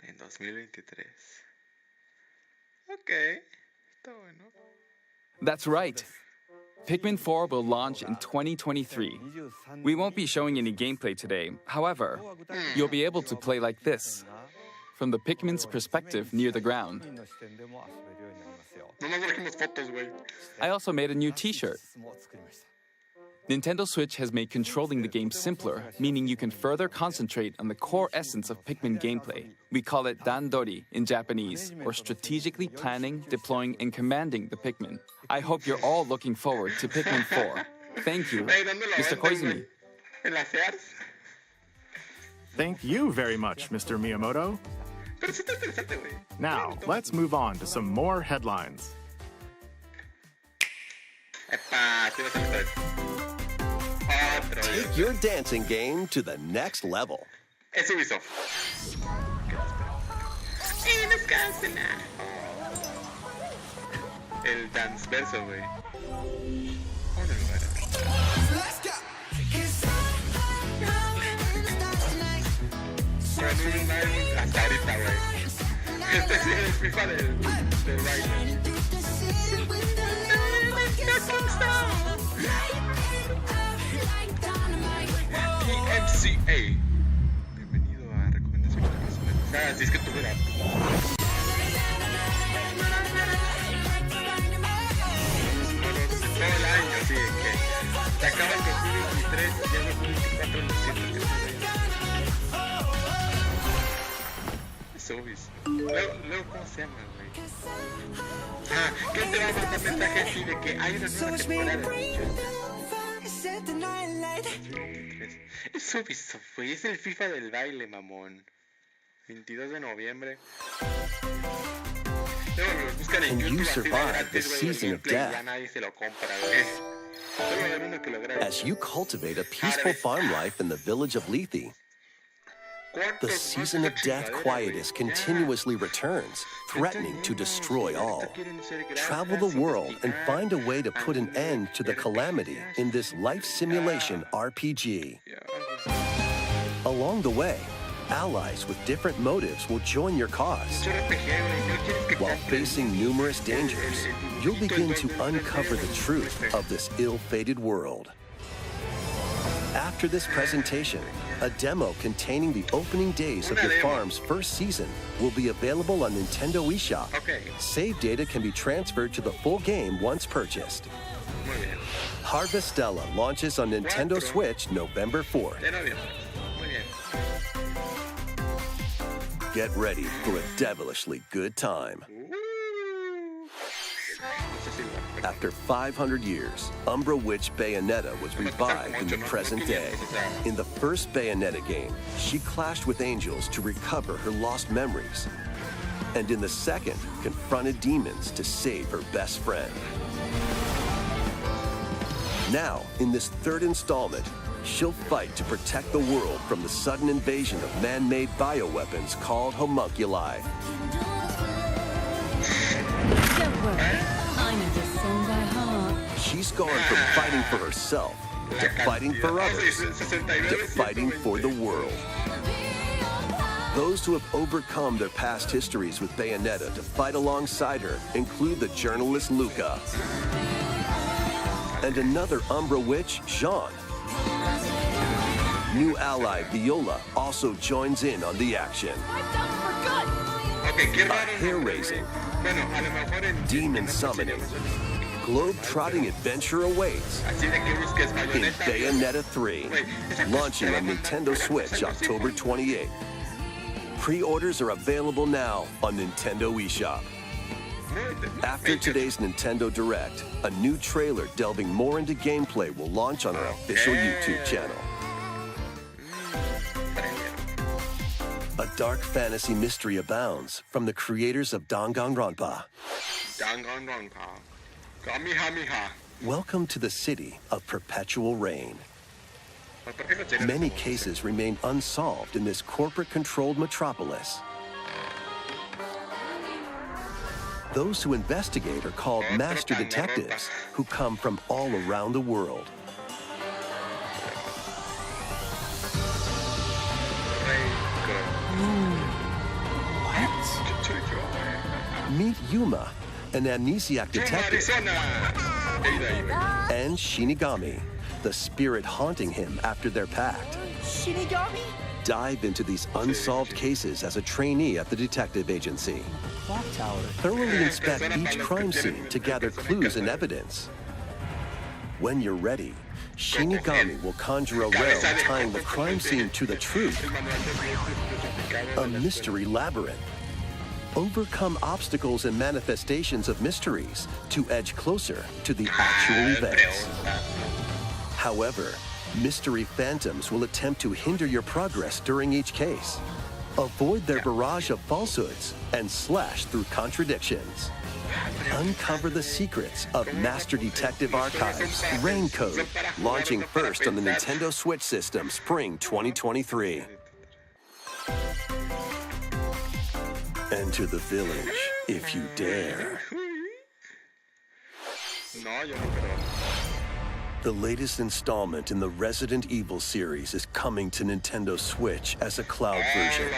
A: En 2023. Okay, está bueno.
H: That's right. Pikmin 4 will launch in 2023. We won't be showing any gameplay today. However, you'll be able to play like this, from the Pikmin's perspective near the ground. I also made a new t-shirt. Nintendo Switch has made controlling the game simpler, meaning you can further concentrate on the core essence of Pikmin gameplay. We call it Dandori in Japanese, or strategically planning, deploying, and commanding the Pikmin. I hope you're all looking forward to Pikmin 4. Thank you, Mr. Koizumi.
F: Thank you very much, Mr. Miyamoto. Now, let's move on to some more headlines.
G: Take your dancing game to the next level.
A: Es Ubisoft. El dance verso, güey. Hasta ahorita, güey. Este sí es el FIFA del baile. MCA. Bienvenido a Recomendaciones Personales. Ah, si es que tuviera. Todo el año, sí, que se acaba el 2023 y ya el 2024 lo siento que no es obvio. Luego, ¿cómo se llama, güey? Ah, ¿qué te va a mandar mensaje así de que hay una nueva temporada de mames. Es Ubisoft, güey. Es el FIFA del baile, mamón. 22 de noviembre.
G: Can you survive the season of death? As you cultivate a peaceful farm life in the village of Lethe, the season of death quietus continuously returns, threatening to destroy all. Travel the world and find a way to put an end to the calamity in this life simulation RPG. Along the way, allies with different motives will join your cause. While facing numerous dangers, you'll begin to uncover the truth of this ill-fated world. After this presentation, a demo containing the opening days of your farm's first season will be available on Nintendo eShop. Save data can be transferred to the full game once purchased. Harvestella launches on Nintendo Switch November 4th. Get ready for a devilishly good time. After 500 years, Umbra Witch Bayonetta was revived in the present day. In the first Bayonetta game, she clashed with angels to recover her lost memories. And in the second, confronted demons to save her best friend. Now, in this third installment, she'll fight to protect the world from the sudden invasion of man-made bioweapons called homunculi.
C: Don't worry, I'm a son by heart.
G: She's gone from fighting for herself to fighting for others to fighting for the world. Those who have overcome their past histories with Bayonetta to fight alongside her include the journalist Luca and another Umbra witch, Jean. New ally Viola also joins in on the action. A hair-raising, demon summoning, globe-trotting adventure awaits in Bayonetta 3, launching on Nintendo Switch October 28th. Pre-orders are available now on Nintendo eShop. After today's Nintendo Direct, a new trailer delving more into gameplay will launch on our official YouTube channel. A dark fantasy mystery abounds from the creators of Danganronpa. Welcome to the city of perpetual rain. Many cases remain unsolved in this corporate-controlled metropolis. Those who investigate are called master detectives, who come from all around the world. Meet Yuma, an amnesiac detective, and Shinigami, the spirit haunting him after their pact.
D: Shinigami?
G: Dive into these unsolved cases as a trainee at the detective agency. Thoroughly inspect each crime scene to gather clues and evidence. When you're ready, Shinigami will conjure a realm tying the crime scene to the truth. A mystery labyrinth. Overcome obstacles and manifestations of mysteries to edge closer to the actual events. However, mystery phantoms will attempt to hinder your progress during each case. Avoid their barrage of falsehoods and slash through contradictions. Uncover the secrets of Master Detective Archives Rain Code, launching first on the Nintendo Switch system spring 2023. Enter the village if you dare. The latest installment in the Resident Evil series is coming to Nintendo Switch as a cloud version.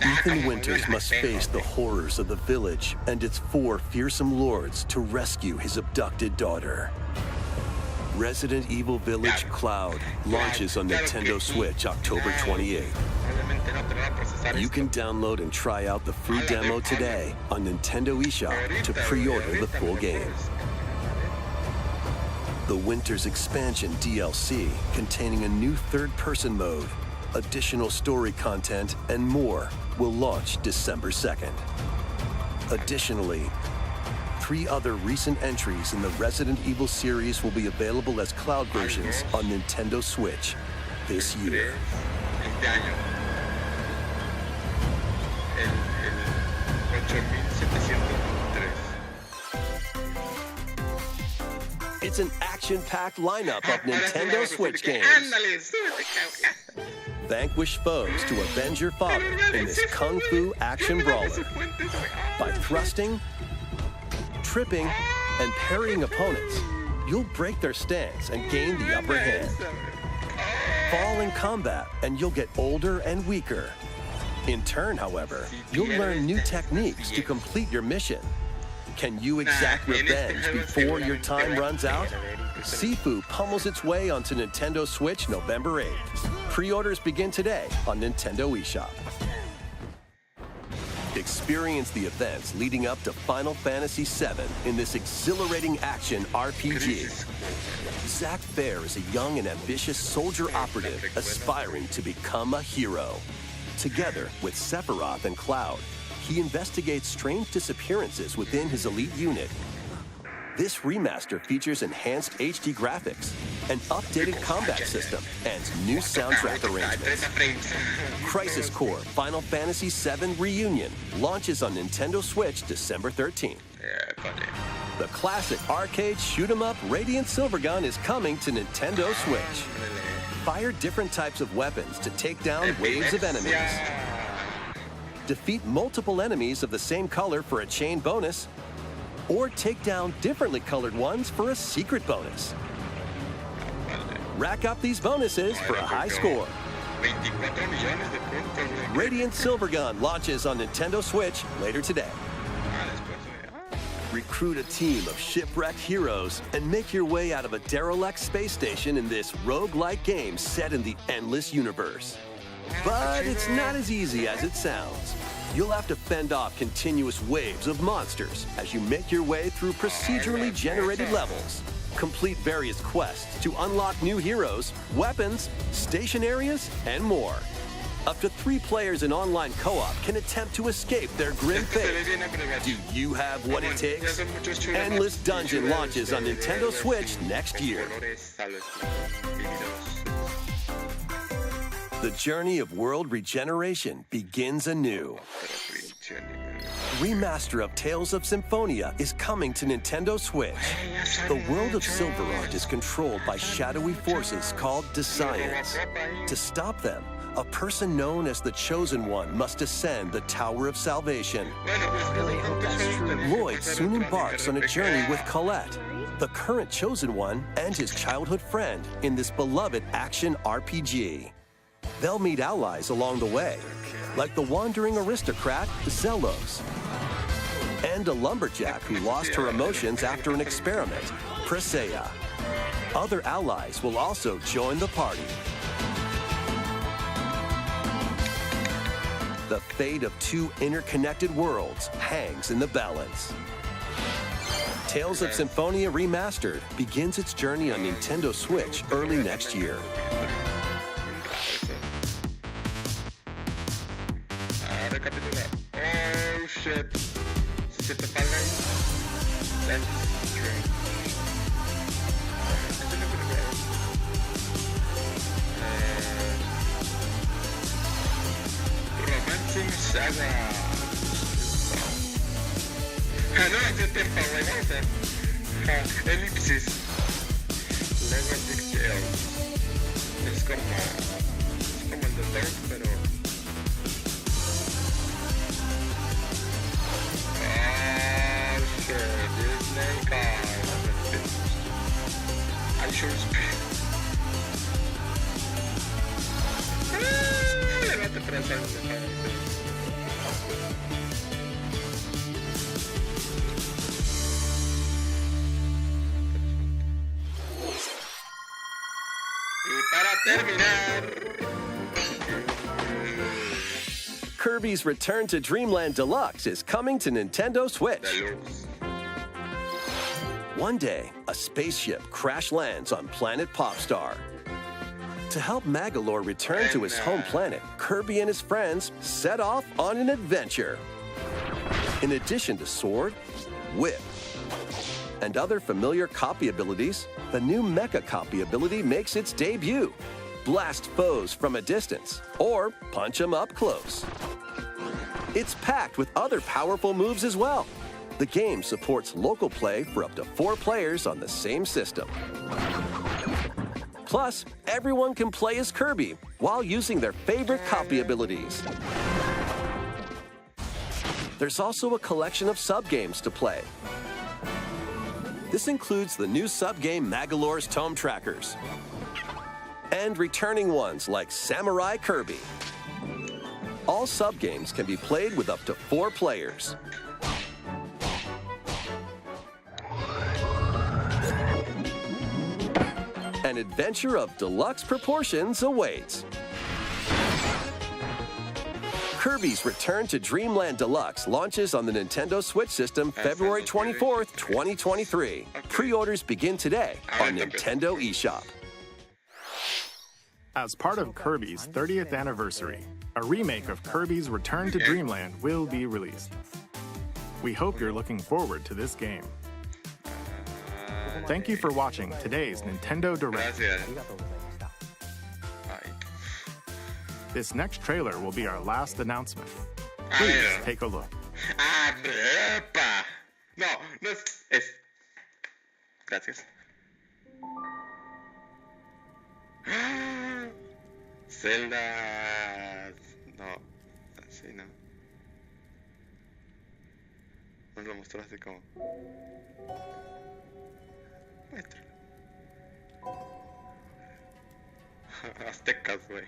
G: Ethan Winters must face the horrors of the village and its 4 fearsome lords to rescue his abducted daughter. Resident Evil Village Cloud launches on Nintendo Switch October 28th. You can download and try out the free demo today on Nintendo eShop to pre-order the full game. The Winter's Expansion DLC, containing a new third-person mode, additional story content, and more, will launch December 2nd. Additionally, 3 other recent entries in the Resident Evil series will be available as cloud versions on Nintendo Switch this year.
A: Este año. El 8703.
G: It's an action-packed lineup of Nintendo Switch games. Vanquish foes to avenge your father in this kung fu action brawler by thrusting, tripping, and parrying opponents. You'll break their stance and gain the upper hand. Fall in combat and you'll get older and weaker. In turn, however, you'll learn new techniques to complete your mission. Can you exact revenge before your time runs out? Sifu pummels its way onto Nintendo Switch November 8th. Pre-orders begin today on Nintendo eShop. Experience the events leading up to Final Fantasy VII in this exhilarating action RPG. Zack Fair is a young and ambitious soldier operative aspiring to become a hero. Together with Sephiroth and Cloud, he investigates strange disappearances within his elite unit. This remaster features enhanced HD graphics, an updated combat system, and new soundtrack arrangements. Crisis Core Final Fantasy VII Reunion launches on Nintendo Switch December 13th. The classic arcade shoot-'em-up Radiant Silvergun is coming to Nintendo Switch. Fire different types of weapons to take down waves of enemies. Defeat multiple enemies of the same color for a chain bonus, or take down differently colored ones for a secret bonus. Rack up these bonuses for a high score. Radiant Silvergun launches on Nintendo Switch later today. Recruit a team of shipwrecked heroes and make your way out of a derelict space station in this roguelike game set in the endless universe. But it's not as easy as it sounds. You'll have to fend off continuous waves of monsters as you make your way through procedurally generated levels. Complete various quests to unlock new heroes, weapons, station areas, and more. Up to 3 players in online co-op can attempt to escape their grim fate. Do you have what it takes? Endless Dungeon launches on Nintendo Switch next year. The journey of world regeneration begins anew. Remaster of Tales of Symphonia is coming to Nintendo Switch. The world of Silverart is controlled by shadowy forces called Desians. To stop them, a person known as the Chosen One must ascend the Tower of Salvation. Lloyd soon embarks on a journey with Colette, the current Chosen One, and his childhood friend in this beloved action RPG. They'll meet allies along the way, like the wandering aristocrat Zelos, and a lumberjack who lost her emotions after an experiment, Presea. Other allies will also join the party. The fate of 2 interconnected worlds hangs in the balance. Tales of Symphonia Remastered begins its journey on Nintendo Switch early next year.
A: Oh shit. Se te paga ahí. Romancing Saga. No, ese tiempo, güey. Elipsis. Legacy Tales. Es como el de Dog, pero... Disney card. I sure speak. Levante presente. Y para terminar,
G: Kirby's Return to Dreamland Deluxe is coming to Nintendo Switch. One day, a spaceship crash lands on planet Popstar. To help Magolor return to his home planet, Kirby and his friends set off on an adventure. In addition to sword, whip, and other familiar copy abilities, the new Mecha copy ability makes its debut. Blast foes from a distance, or punch them up close. It's packed with other powerful moves as well. The game supports local play for up to 4 players on the same system. Plus, everyone can play as Kirby while using their favorite copy abilities. There's also a collection of sub-games to play. This includes the new sub-game Magolor's Tome Trackers, and returning ones like Samurai Kirby. All sub-games can be played with up to 4 players. An adventure of deluxe proportions awaits. Kirby's Return to Dreamland Deluxe launches on the Nintendo Switch system February 24th, 2023. Pre-orders begin today on Nintendo eShop.
F: As part of Kirby's 30th anniversary, a remake of Kirby's Return to Dreamland will be released. We hope you're looking forward to this game. Thank you for watching today's Nintendo Direct. This next trailer will be our last announcement. Please take a look.
A: No, no es... Gracias. Zelda... No, así no. Nos lo mostró así como... Muéstralo. Aztecas, güey.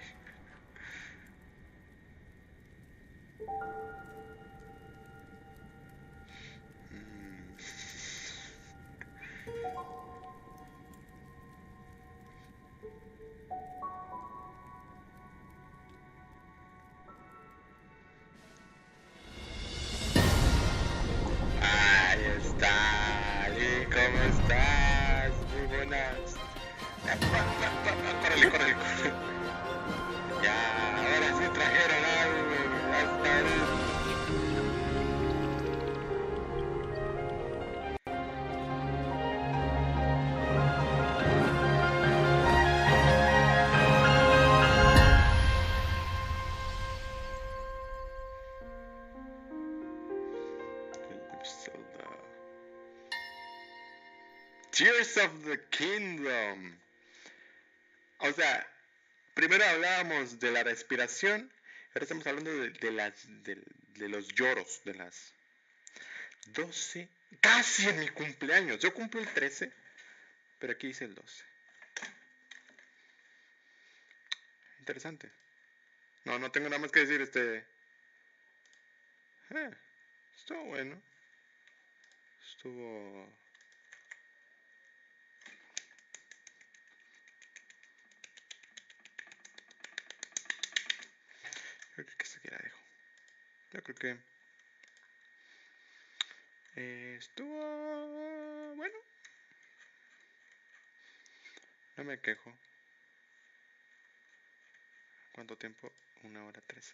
A: Ahí está. ¿Y cómo estás? Muy buenas. Córrele, córrele, córrele. Ya, ahora sí trajeron algo. Hasta ahora. Tears of the Kingdom. O sea, primero hablábamos de la respiración, ahora estamos hablando de los lloros, de las 12, casi en mi cumpleaños. Yo cumplo el 13, pero aquí dice el 12. Interesante. No tengo nada más que decir, estuvo bueno. Creo que se queda, dejo. Yo creo que estuvo bueno. No me quejo. ¿Cuánto tiempo? 1 hora 13.